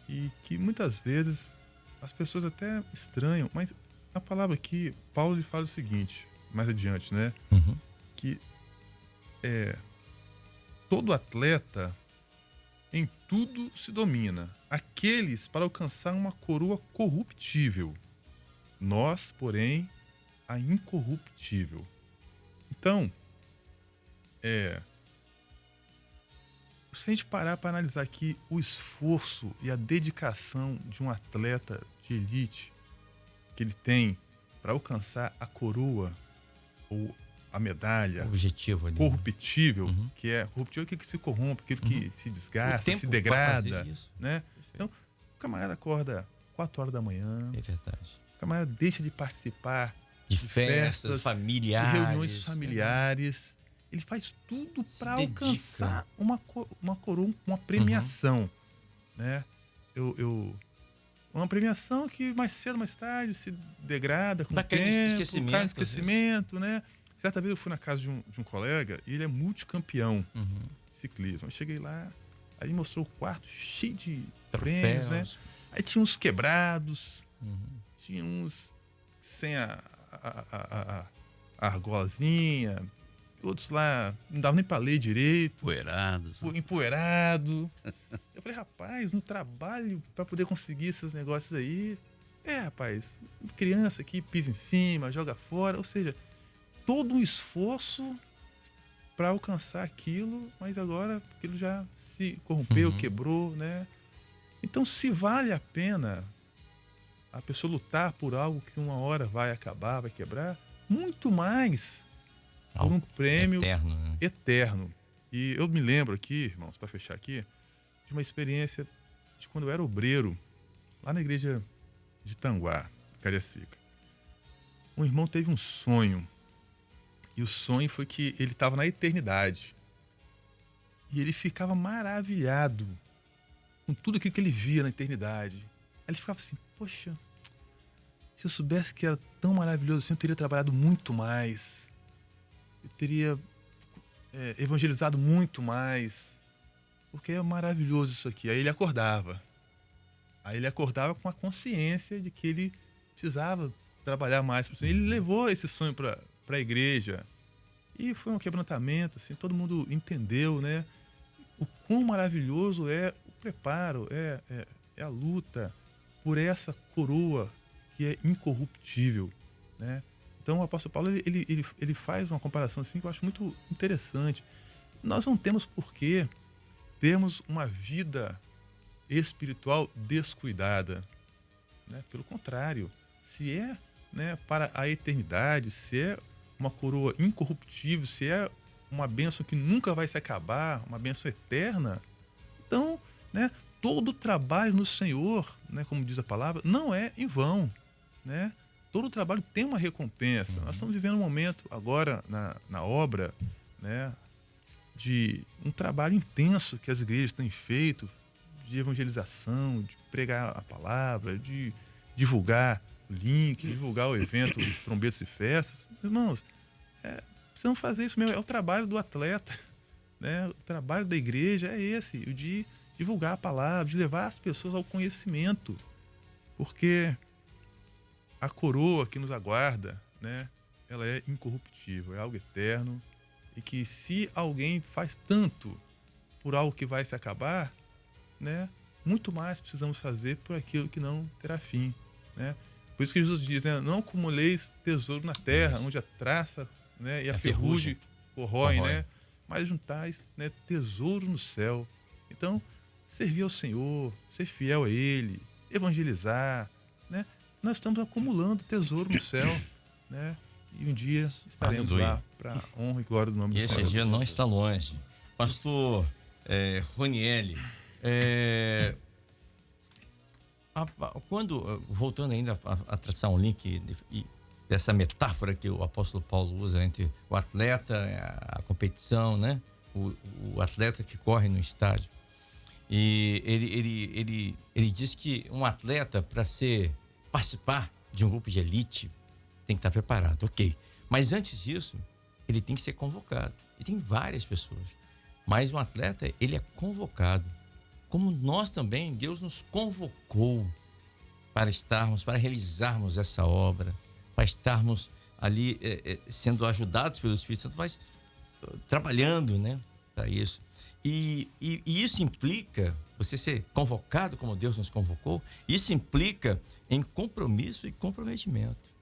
e que muitas vezes as pessoas até estranham, mas a palavra aqui, Paulo lhe fala o seguinte, mais adiante, né? Que todo atleta em tudo se domina, aqueles para alcançar uma coroa corruptível, nós, porém, a incorruptível. Então, se a gente parar para analisar aqui o esforço e a dedicação de um atleta de elite que ele tem para alcançar a coroa ou a medalha, O objetivo ali. corruptível, que é corruptível aquilo que se corrompe, aquilo que se desgasta, se degrada, né? Então, o camarada acorda 4 horas da manhã, É verdade. o camarada deixa de participar De festas familiares. de reuniões familiares, ele faz tudo Se para dedica. alcançar uma coroa, uma premiação, né? Uma premiação que mais cedo, mais tarde se degrada com Vai o caindo no tempo, esquecimento, cai no às vezes. esquecimento, né? Certa vez eu fui na casa de um colega e ele é multicampeão Uhum. de ciclismo. Eu cheguei lá, aí ele mostrou o quarto cheio de Troféus. prêmios, né? Aí tinha uns quebrados, tinha uns sem a argolazinha, outros lá não dava nem pra ler direito, Poeirados. empoeirado. Eu falei, rapaz, um trabalho pra poder conseguir esses negócios aí. Rapaz, criança aqui pisa em cima, joga fora, ou seja, todo um esforço para alcançar aquilo, mas agora aquilo já se corrompeu, quebrou, né? Então, se vale a pena a pessoa lutar por algo que uma hora vai acabar, vai quebrar, muito mais por um prêmio Eterno, né? eterno. E eu me lembro aqui, irmãos, para fechar aqui, de uma experiência de quando eu era obreiro, lá na igreja de Tanguá, Cariacica. Um irmão teve um sonho, e o sonho foi que ele estava na eternidade. E ele ficava maravilhado com tudo aquilo que ele via na eternidade. Aí ele ficava assim, poxa, se eu soubesse que era tão maravilhoso assim, eu teria trabalhado muito mais. Eu teria evangelizado muito mais. Porque é maravilhoso isso aqui. Aí ele acordava. Aí ele acordava com a consciência de que ele precisava trabalhar mais. Ele levou esse sonho para a igreja. E foi um quebrantamento, assim, todo mundo entendeu, né? O quão maravilhoso é o preparo, é a luta por essa coroa que é incorruptível, né? Então o apóstolo Paulo ele faz uma comparação assim que eu acho muito interessante. Nós não temos por que termos uma vida espiritual descuidada, né? Pelo contrário, se é, né, para a eternidade, se é uma coroa incorruptível, se é uma bênção que nunca vai se acabar, uma bênção eterna, então, né, todo trabalho no Senhor, né, como diz a palavra, não é em vão, né? Todo trabalho tem uma recompensa. Nós estamos vivendo um momento agora na obra, né, de um trabalho intenso que as igrejas têm feito, de evangelização, de pregar a palavra, de divulgar o link, divulgar o evento de trombetas e festas. Irmãos, precisamos fazer isso mesmo. É o trabalho do atleta, né? O trabalho da igreja é esse, o de divulgar a palavra, de levar as pessoas ao conhecimento. Porque a coroa que nos aguarda, né, ela é incorruptível, é algo eterno. E que se alguém faz tanto por algo que vai se acabar, né, muito mais precisamos fazer por aquilo que não terá fim, né? Por isso que Jesus diz, né, não acumuleis tesouro na terra, onde a traça, né, e a ferrugem corrói, né? Mas juntais, né, tesouro no céu. Então, servir ao Senhor, ser fiel a Ele, evangelizar, né? Nós estamos acumulando tesouro no céu, né? E um dia estaremos lá para honra e glória do nome do Senhor. E esse dia não está longe. Pastor Ronieli, voltando ainda a traçar um link dessa metáfora que o apóstolo Paulo usa entre o atleta, a competição, né? O atleta que corre no estádio. E ele diz que um atleta, para participar de um grupo de elite, tem que estar preparado, ok. Mas antes disso, ele tem que ser convocado. E tem várias pessoas. Mas um atleta, ele é convocado. Como nós também, Deus nos convocou para realizarmos essa obra, para estarmos ali sendo ajudados pelo Espírito Santo, mas trabalhando, né, para isso. E isso implica, você ser convocado como Deus nos convocou, isso implica em compromisso e comprometimento.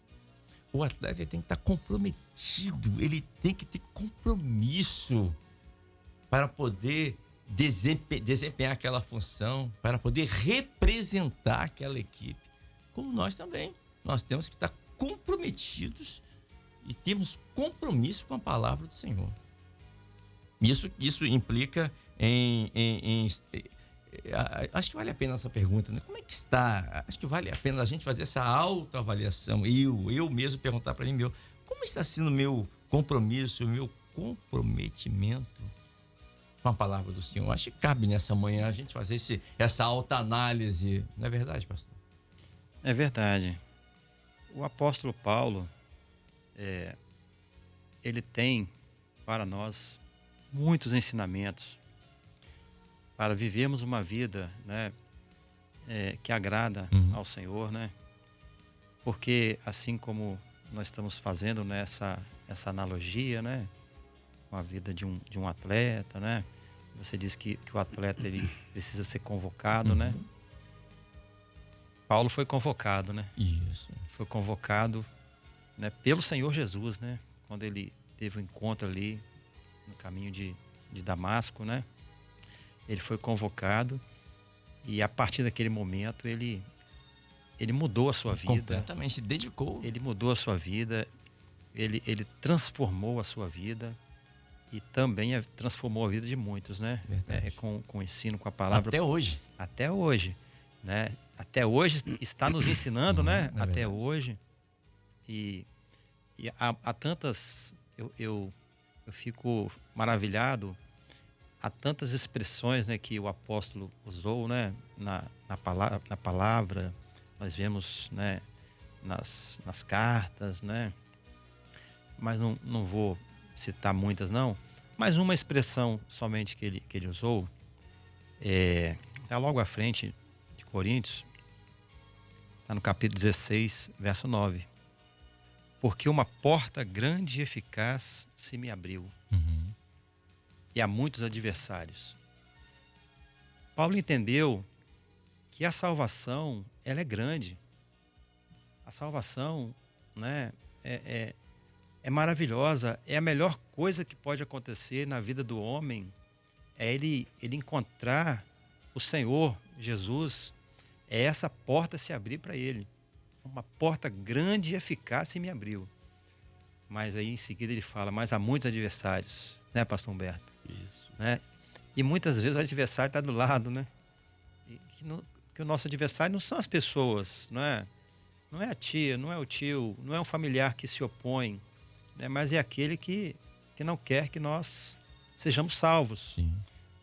O atleta tem que estar comprometido, ele tem que ter compromisso para poder desempenhar aquela função, para poder representar aquela equipe. Como nós também, nós temos que estar comprometidos e temos compromisso com a palavra do Senhor. Isso implica acho que vale a pena essa pergunta, né? Como é que está? Acho que vale a pena a gente fazer essa autoavaliação. Eu mesmo perguntar para mim, como está sendo o meu compromisso, o meu comprometimento com a palavra do Senhor. Acho que cabe nessa manhã a gente fazer essa alta análise. Não é verdade, pastor? É verdade. O apóstolo Paulo, ele tem para nós muitos ensinamentos para vivermos uma vida, né, que agrada ao Senhor, né? Porque assim como nós estamos fazendo nessa analogia, né, com a vida de um atleta, né? Você diz que o atleta ele precisa ser convocado, né? Paulo foi convocado, né? Isso. Foi convocado, né, pelo Senhor Jesus, né? Quando ele teve um encontro ali no caminho de Damasco, né? Ele foi convocado e a partir daquele momento ele mudou a sua vida. Completamente, se dedicou. Ele mudou a sua vida, ele transformou a sua vida e também transformou a vida de muitos, né? Com o ensino, com a palavra. Até hoje. Até hoje, né? Até hoje está nos ensinando, né? Até hoje. E há tantas... Eu fico maravilhado. Há tantas expressões, né, que o apóstolo usou, né? Na palavra. Nós vemos, né, nas cartas, né? Mas não vou citar muitas, não. Mas uma expressão somente que ele usou está logo à frente de Coríntios, está no capítulo 16, verso 9. Porque uma porta grande e eficaz se me abriu. E há muitos adversários. Paulo entendeu que a salvação, ela é grande. A salvação, né, é maravilhosa. É a melhor coisa que pode acontecer na vida do homem. É ele encontrar o Senhor Jesus. É essa porta se abrir para ele. Uma porta grande e eficaz se me abriu. Mas aí em seguida ele fala, mas há muitos adversários, né, pastor Humberto? Isso. Né? E muitas vezes o adversário está do lado, né? Que o nosso adversário não são as pessoas, não é? Não é a tia, não é o tio, não é um familiar que se opõe, né? Mas é aquele que não quer que nós sejamos salvos. Sim.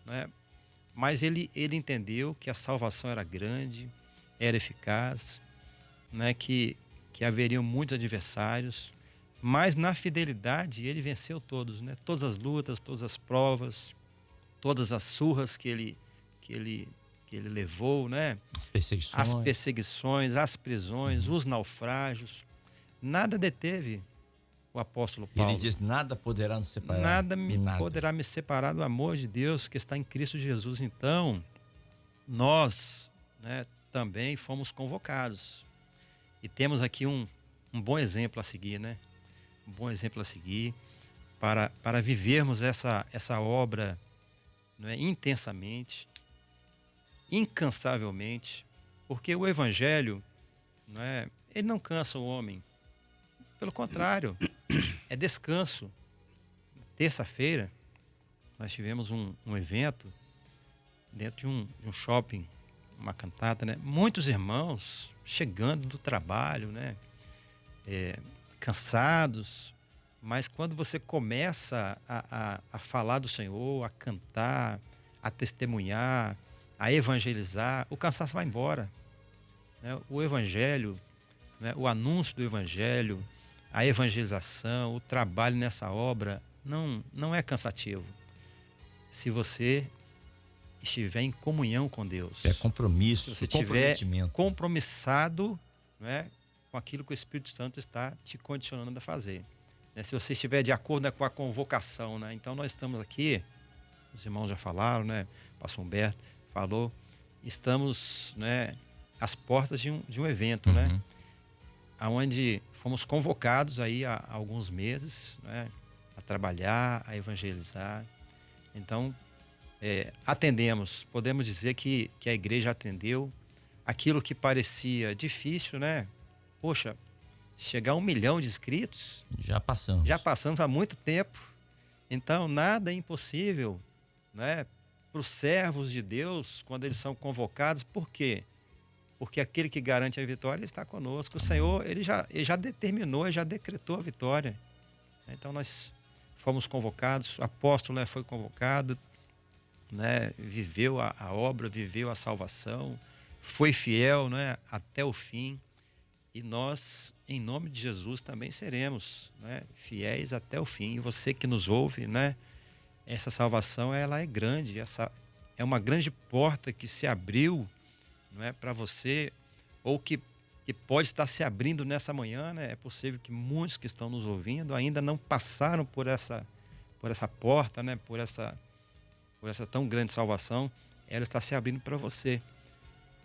Né? Mas ele entendeu que a salvação era grande, era eficaz, né? Que haveriam muitos adversários, mas na fidelidade ele venceu todos, né? Todas as lutas, todas as provas, todas as surras que ele levou, né? As perseguições, as prisões, os naufrágios, nada deteve o apóstolo Paulo. Ele diz, nada poderá nos separar. Nada poderá me separar do amor de Deus que está em Cristo Jesus. Então, nós, né, também fomos convocados. E temos aqui um bom exemplo a seguir, né? Um bom exemplo a seguir para vivermos essa obra, né, intensamente, incansavelmente, porque o Evangelho, né, ele não cansa o homem. Pelo contrário, é descanso. Terça-feira, nós tivemos um evento dentro de um shopping, uma cantata, né? Muitos irmãos chegando do trabalho, né? Cansados, mas quando você começa a falar do Senhor, a cantar, a testemunhar, a evangelizar, o cansaço vai embora. Né? O Evangelho, né? O anúncio do Evangelho, a evangelização, o trabalho nessa obra não é cansativo. Se você estiver em comunhão com Deus. É compromisso, se você estiver compromissado, né, com aquilo que o Espírito Santo está te condicionando a fazer. Né? Se você estiver de acordo, né, com a convocação. Né? Então nós estamos aqui, os irmãos já falaram, né? O pastor Humberto falou, estamos, né, às portas de um evento, né? Onde fomos convocados aí há alguns meses, né, a trabalhar, a evangelizar. Então, atendemos, podemos dizer que a igreja atendeu aquilo que parecia difícil, né? Poxa, chegar a 1 milhão de inscritos. Já passamos há muito tempo. Então, nada é impossível, né, para os servos de Deus quando eles são convocados. Por quê? Porque aquele que garante a vitória está conosco. O Senhor, ele já determinou, ele já decretou a vitória. Então nós fomos convocados, o apóstolo, né, foi convocado, né, viveu a obra, viveu a salvação, foi fiel, né, até o fim. E nós, em nome de Jesus, também seremos, né, fiéis até o fim. E você que nos ouve, né, essa salvação, ela é grande, essa é uma grande porta que se abriu, não é, para você, ou que pode estar se abrindo nessa manhã, né? É possível que muitos que estão nos ouvindo ainda não passaram por essa porta, né? Por essa tão grande salvação. Ela está se abrindo para você,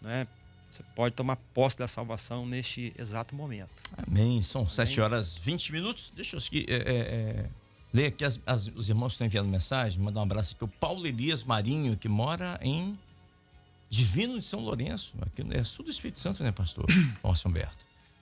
né? Você pode tomar posse da salvação neste exato momento. Amém. São 7h20. Deixa eu aqui, ler aqui os irmãos que estão enviando mensagem. Mandar um abraço aqui. O Paulo Elias Marinho, que mora em Divino de São Lourenço. Aqui é sul do Espírito Santo, né, pastor? Márcio Humberto.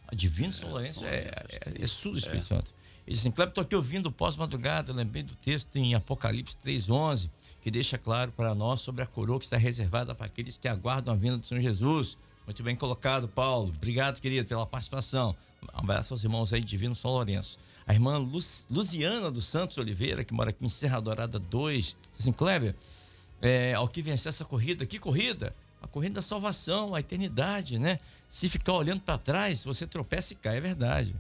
A Divino de São Lourenço é sul do Espírito Santo. Ele diz assim: Cleber, estou aqui ouvindo pós-madrugada. Eu lembrei do texto em Apocalipse 3:11, que deixa claro para nós sobre a coroa que está reservada para aqueles que aguardam a vinda do Senhor Jesus. Muito bem colocado, Paulo. Obrigado, querido, pela participação. Um abraço aos irmãos aí de Divino São Lourenço. A irmã Luziana dos Santos Oliveira, que mora aqui em Serra Dourada 2, diz assim: Cleber, ao que vencer essa corrida, que corrida? A corrida da salvação, a eternidade, né? Se ficar olhando para trás, você tropeça e cai, é verdade.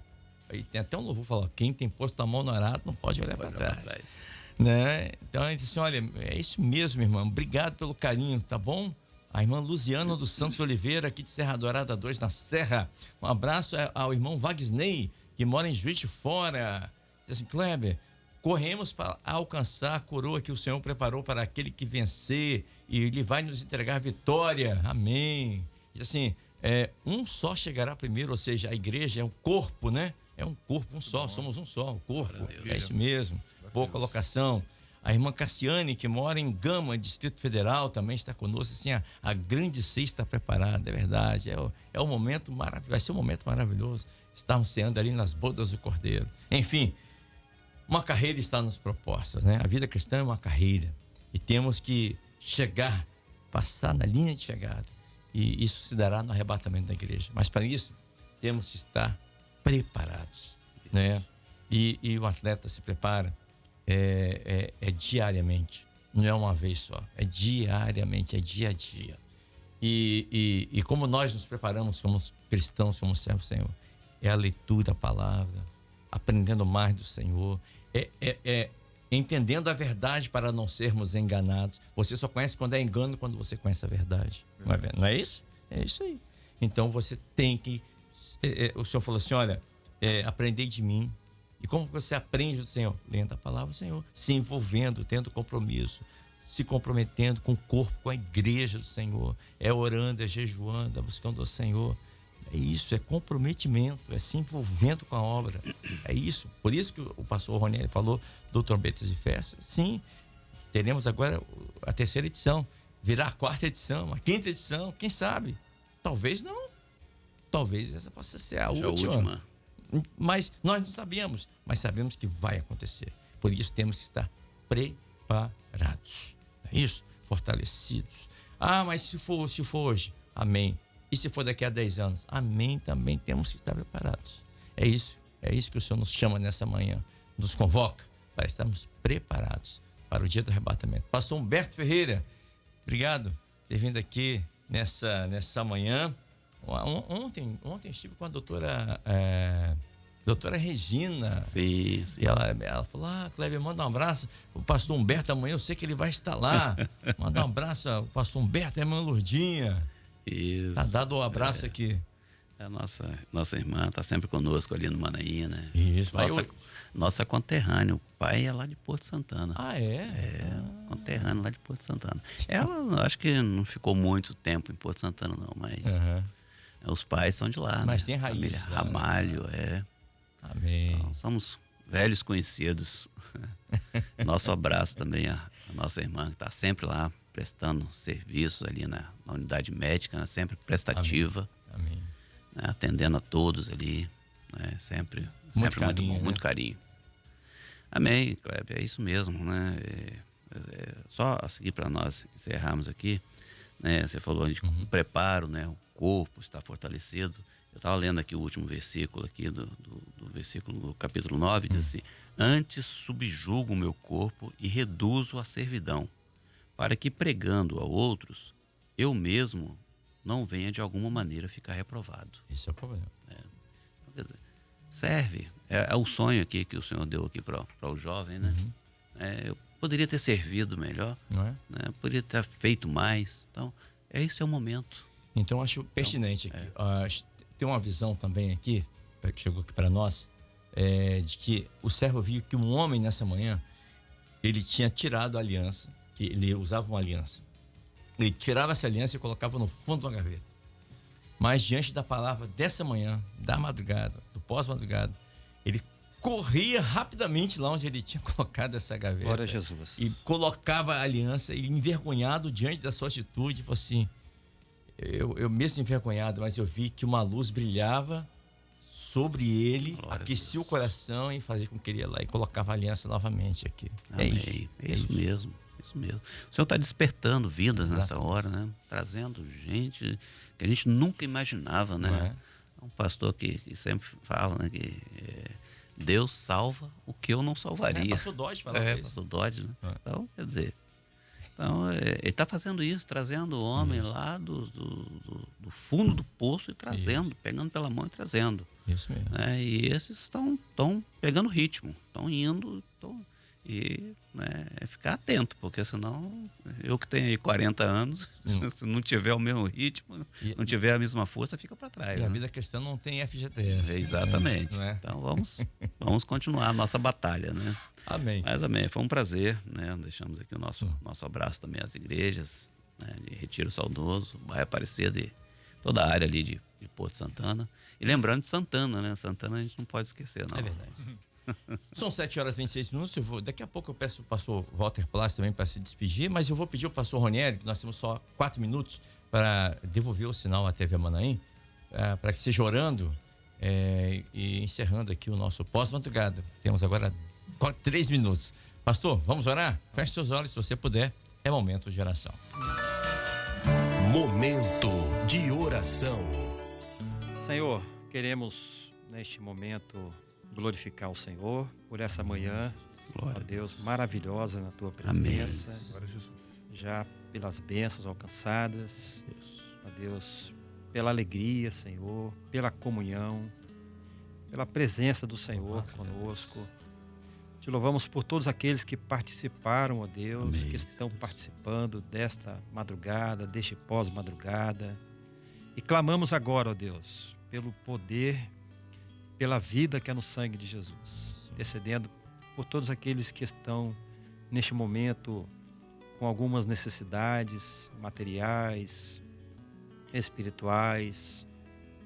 Aí tem até um louvor que fala: quem tem posto a mão no arado não pode olhar para trás. Né? Então, ele disse: olha, é isso mesmo, irmão. Obrigado pelo carinho, tá bom? A irmã Luziana dos Santos Oliveira, aqui de Serra Dourada 2, na Serra. Um abraço ao irmão Wagner, que mora em Juiz de Fora. Diz assim: Kleber, corremos para alcançar a coroa que o Senhor preparou para aquele que vencer, e Ele vai nos entregar vitória. Amém. Diz assim: um só chegará primeiro, ou seja, a igreja é um corpo, né? É um corpo, um só, somos um só, o corpo. É isso mesmo. Boa colocação. A irmã Cassiane, que mora em Gama, Distrito Federal, também está conosco. Assim, a grande ceia está preparada, é verdade. É um momento maravilhoso, vai ser um momento maravilhoso. Estarmos ceando ali nas bodas do Cordeiro. Enfim, uma carreira está nos propostas, né? A vida cristã é uma carreira. E temos que chegar, passar na linha de chegada. E isso se dará no arrebatamento da igreja. Mas para isso, temos que estar preparados, né? E o atleta se prepara diariamente, não é uma vez só, é diariamente, é dia a dia. E como nós nos preparamos como cristãos, como servos do Senhor, é a leitura da palavra, aprendendo mais do Senhor, entendendo a verdade para não sermos enganados. Você só conhece quando é engano, quando você conhece a verdade. Não é isso? É isso aí. Então você tem que... o Senhor falou assim: olha, aprendei de mim. E como você aprende do Senhor? Lendo a palavra do Senhor, se envolvendo, tendo compromisso, se comprometendo com o corpo, com a igreja do Senhor, orando, jejuando, buscando o Senhor. É isso, é comprometimento, é se envolvendo com a obra. É isso. Por isso que o pastor Ronieri falou do Trombetas e Festas. Sim, teremos agora a 3ª edição, virá a 4ª edição, a 5ª edição, quem sabe? Talvez não. Talvez essa possa ser a última. Mas nós não sabemos, mas sabemos que vai acontecer. Por isso temos que estar preparados. É isso? Fortalecidos. Mas se for hoje, amém. E se for daqui a 10 anos, amém, também temos que estar preparados. É isso que o Senhor nos chama nessa manhã, nos convoca para estarmos preparados para o dia do arrebatamento. Pastor Humberto Ferreira, obrigado por ter vindo aqui nessa manhã. Ontem estive com a doutora Regina. Sim. E ela falou: Cleber, manda um abraço. O pastor Humberto, amanhã eu sei que ele vai estar lá. Manda um abraço ao pastor Humberto e a irmã Lourdinha. Isso. Tá dado um abraço aqui. A nossa irmã está sempre conosco ali no Manaí, né? Isso. Nossa conterrânea. O pai é lá de Porto Santana. Conterrânea lá de Porto Santana. Ela, acho que não ficou muito tempo em Porto Santana, não, mas... Os pais são de lá, mas né? tem raiz. Família Ramalho, Amém. Então, somos velhos conhecidos. Nosso abraço também à nossa irmã, que está sempre lá prestando serviços ali na unidade médica, né? Sempre prestativa. Amém. Né? Atendendo a todos ali, né? Sempre muito carinho, muito bom, né? Muito carinho. Amém, Kleber, é isso mesmo, né? Só a seguir para nós encerrarmos aqui, né? Você falou de preparo, né? O corpo está fortalecido. Eu estava lendo aqui o último versículo aqui do versículo do capítulo 9, diz assim: antes subjugo o meu corpo e reduzo a servidão, para que pregando a outros, eu mesmo não venha de alguma maneira ficar reprovado. Esse é o problema. Serve. É o sonho aqui que o Senhor deu aqui para o jovem, né? Eu poderia ter servido melhor, Não é? né? Poderia ter feito mais. Então, esse é o momento. Então, acho pertinente aqui. Tem uma visão também aqui, que chegou aqui para nós, de que o servo viu que um homem nessa manhã, ele tinha tirado a aliança, que ele usava uma aliança. Ele tirava essa aliança e colocava no fundo da gaveta. Mas diante da palavra dessa manhã, da madrugada, do pós-madrugada, ele corria rapidamente lá onde ele tinha colocado essa gaveta. Glória a Jesus. E colocava a aliança, ele envergonhado diante da sua atitude, falou assim, eu mesmo envergonhado, mas eu vi que uma luz brilhava sobre ele, aquecia o coração e fazia com que ele ia lá e colocava a aliança novamente aqui. Amém. É isso mesmo. Isso mesmo. O Senhor está despertando vidas nessa hora, né? Trazendo gente que a gente nunca imaginava, né? Um pastor que sempre fala, né? Que Deus salva o que eu não salvaria. Pastor Dodge falava isso. Pastor Dodge, né? Então, quer dizer, ele está fazendo isso, trazendo o homem lá do fundo do poço e trazendo, pegando pela mão e trazendo. Isso mesmo. E esses estão pegando ritmo, estão indo, e ficar atento, porque senão eu que tenho aí 40 anos, se não tiver o mesmo ritmo, não tiver a mesma força, fica para trás. E a vida cristã não tem FGTS. Exatamente. Né? Então vamos continuar a nossa batalha, né? Amém. Mas amém, foi um prazer, né? Deixamos aqui o nosso abraço também às igrejas, né? De Retiro Saudoso, Bairro Aparecida e toda a área ali de Porto Santana. E lembrando de Santana, né? Santana a gente não pode esquecer, não. É verdade. São 7h26. Daqui a pouco eu peço o pastor Walter Plas também para se despedir, mas eu vou pedir ao pastor Ronieri, que nós temos só 4 minutos para devolver o sinal à TV Manaim, para que seja orando e encerrando aqui o nosso pós-madrugada. Temos agora 3 minutos. Pastor, vamos orar? Feche seus olhos se você puder. É momento de oração. Momento de oração. Senhor, queremos neste momento glorificar o Senhor por essa manhã, ó Deus, maravilhosa na tua presença. Glória a Jesus. Já pelas bênçãos alcançadas, ó Deus, pela alegria, Senhor, pela comunhão, pela presença do Senhor conosco. Te louvamos por todos aqueles que participaram, ó Deus, Amém. que estão participando desta madrugada, deste pós-madrugada. E clamamos agora, ó Deus, pelo poder, pela vida que é no sangue de Jesus, intercedendo por todos aqueles que estão neste momento com algumas necessidades materiais, espirituais,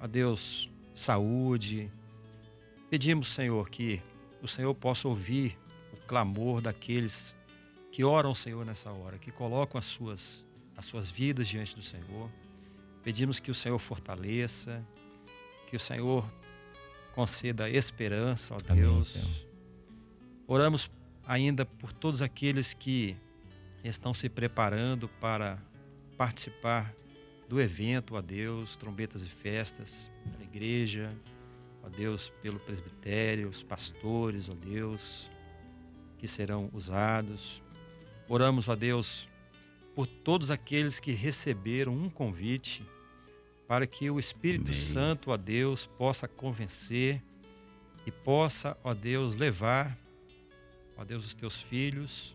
ó Deus, saúde. Pedimos, Senhor, que o Senhor possa ouvir o clamor daqueles que oram ao Senhor nessa hora, que colocam as suas vidas diante do Senhor. Pedimos que o Senhor fortaleça, que o Senhor conceda esperança, ó Deus. Amém, Oramos ainda por todos aqueles que estão se preparando para participar do evento, ó Deus, trombetas e festas, a igreja, ó Deus, pelo presbitério, os pastores, ó Deus, que serão usados. Oramos, ó Deus, por todos aqueles que receberam um convite para que o Espírito Santo, ó Deus, possa convencer e possa, ó Deus, levar, ó Deus, os teus filhos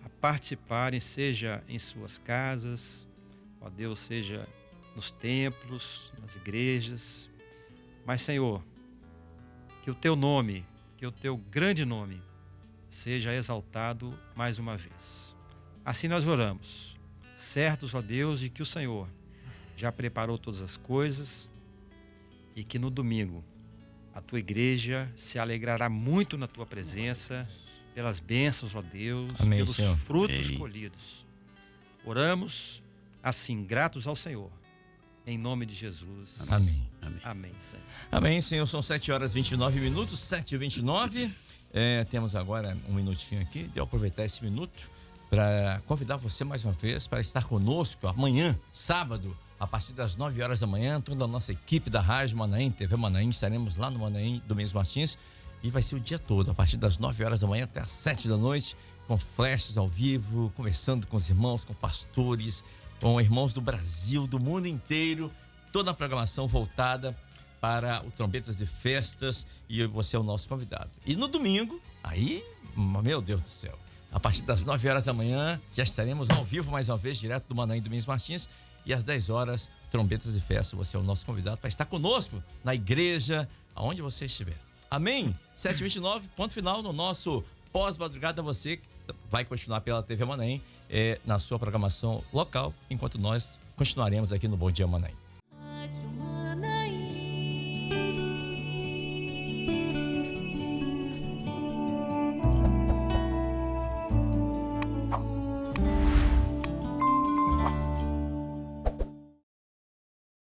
a participarem, seja em suas casas, ó Deus, seja nos templos, nas igrejas. Mas, Senhor, que o teu nome, que o teu grande nome seja exaltado mais uma vez. Assim nós oramos, certos, ó Deus, de que o Senhor já preparou todas as coisas e que no domingo a tua igreja se alegrará muito na tua presença, pelas bênçãos, ó Deus, Amém, pelos Senhor. frutos Amém. colhidos. Oramos assim, gratos ao Senhor, em nome de Jesus. Amém. Amém, Senhor. Amém, Senhor. São 7h29, 7h29. Temos agora um minutinho aqui. De eu aproveitar esse minuto para convidar você mais uma vez para estar conosco amanhã, sábado, A partir das 9 horas da manhã, toda a nossa equipe da Rádio Manaim, TV Manaim, estaremos lá no Manaim, Domingos Martins, e vai ser o dia todo, a partir das 9 horas da manhã até as 7 da noite, com flashes ao vivo, conversando com os irmãos, com pastores, com irmãos do Brasil, do mundo inteiro, toda a programação voltada para o Trombetas de Festas, e você é o nosso convidado. E no domingo, aí, meu Deus do céu, a partir das 9 horas da manhã, já estaremos ao vivo mais uma vez, direto do Manaim, Domingos Martins, e às 10 horas, Trombetas de Festa, você é o nosso convidado para estar conosco na igreja, aonde você estiver. Amém? 7h29, ponto final no nosso pós-madrugada. Você vai continuar pela TV Manaim, na sua programação local, enquanto nós continuaremos aqui no Bom Dia Manaim.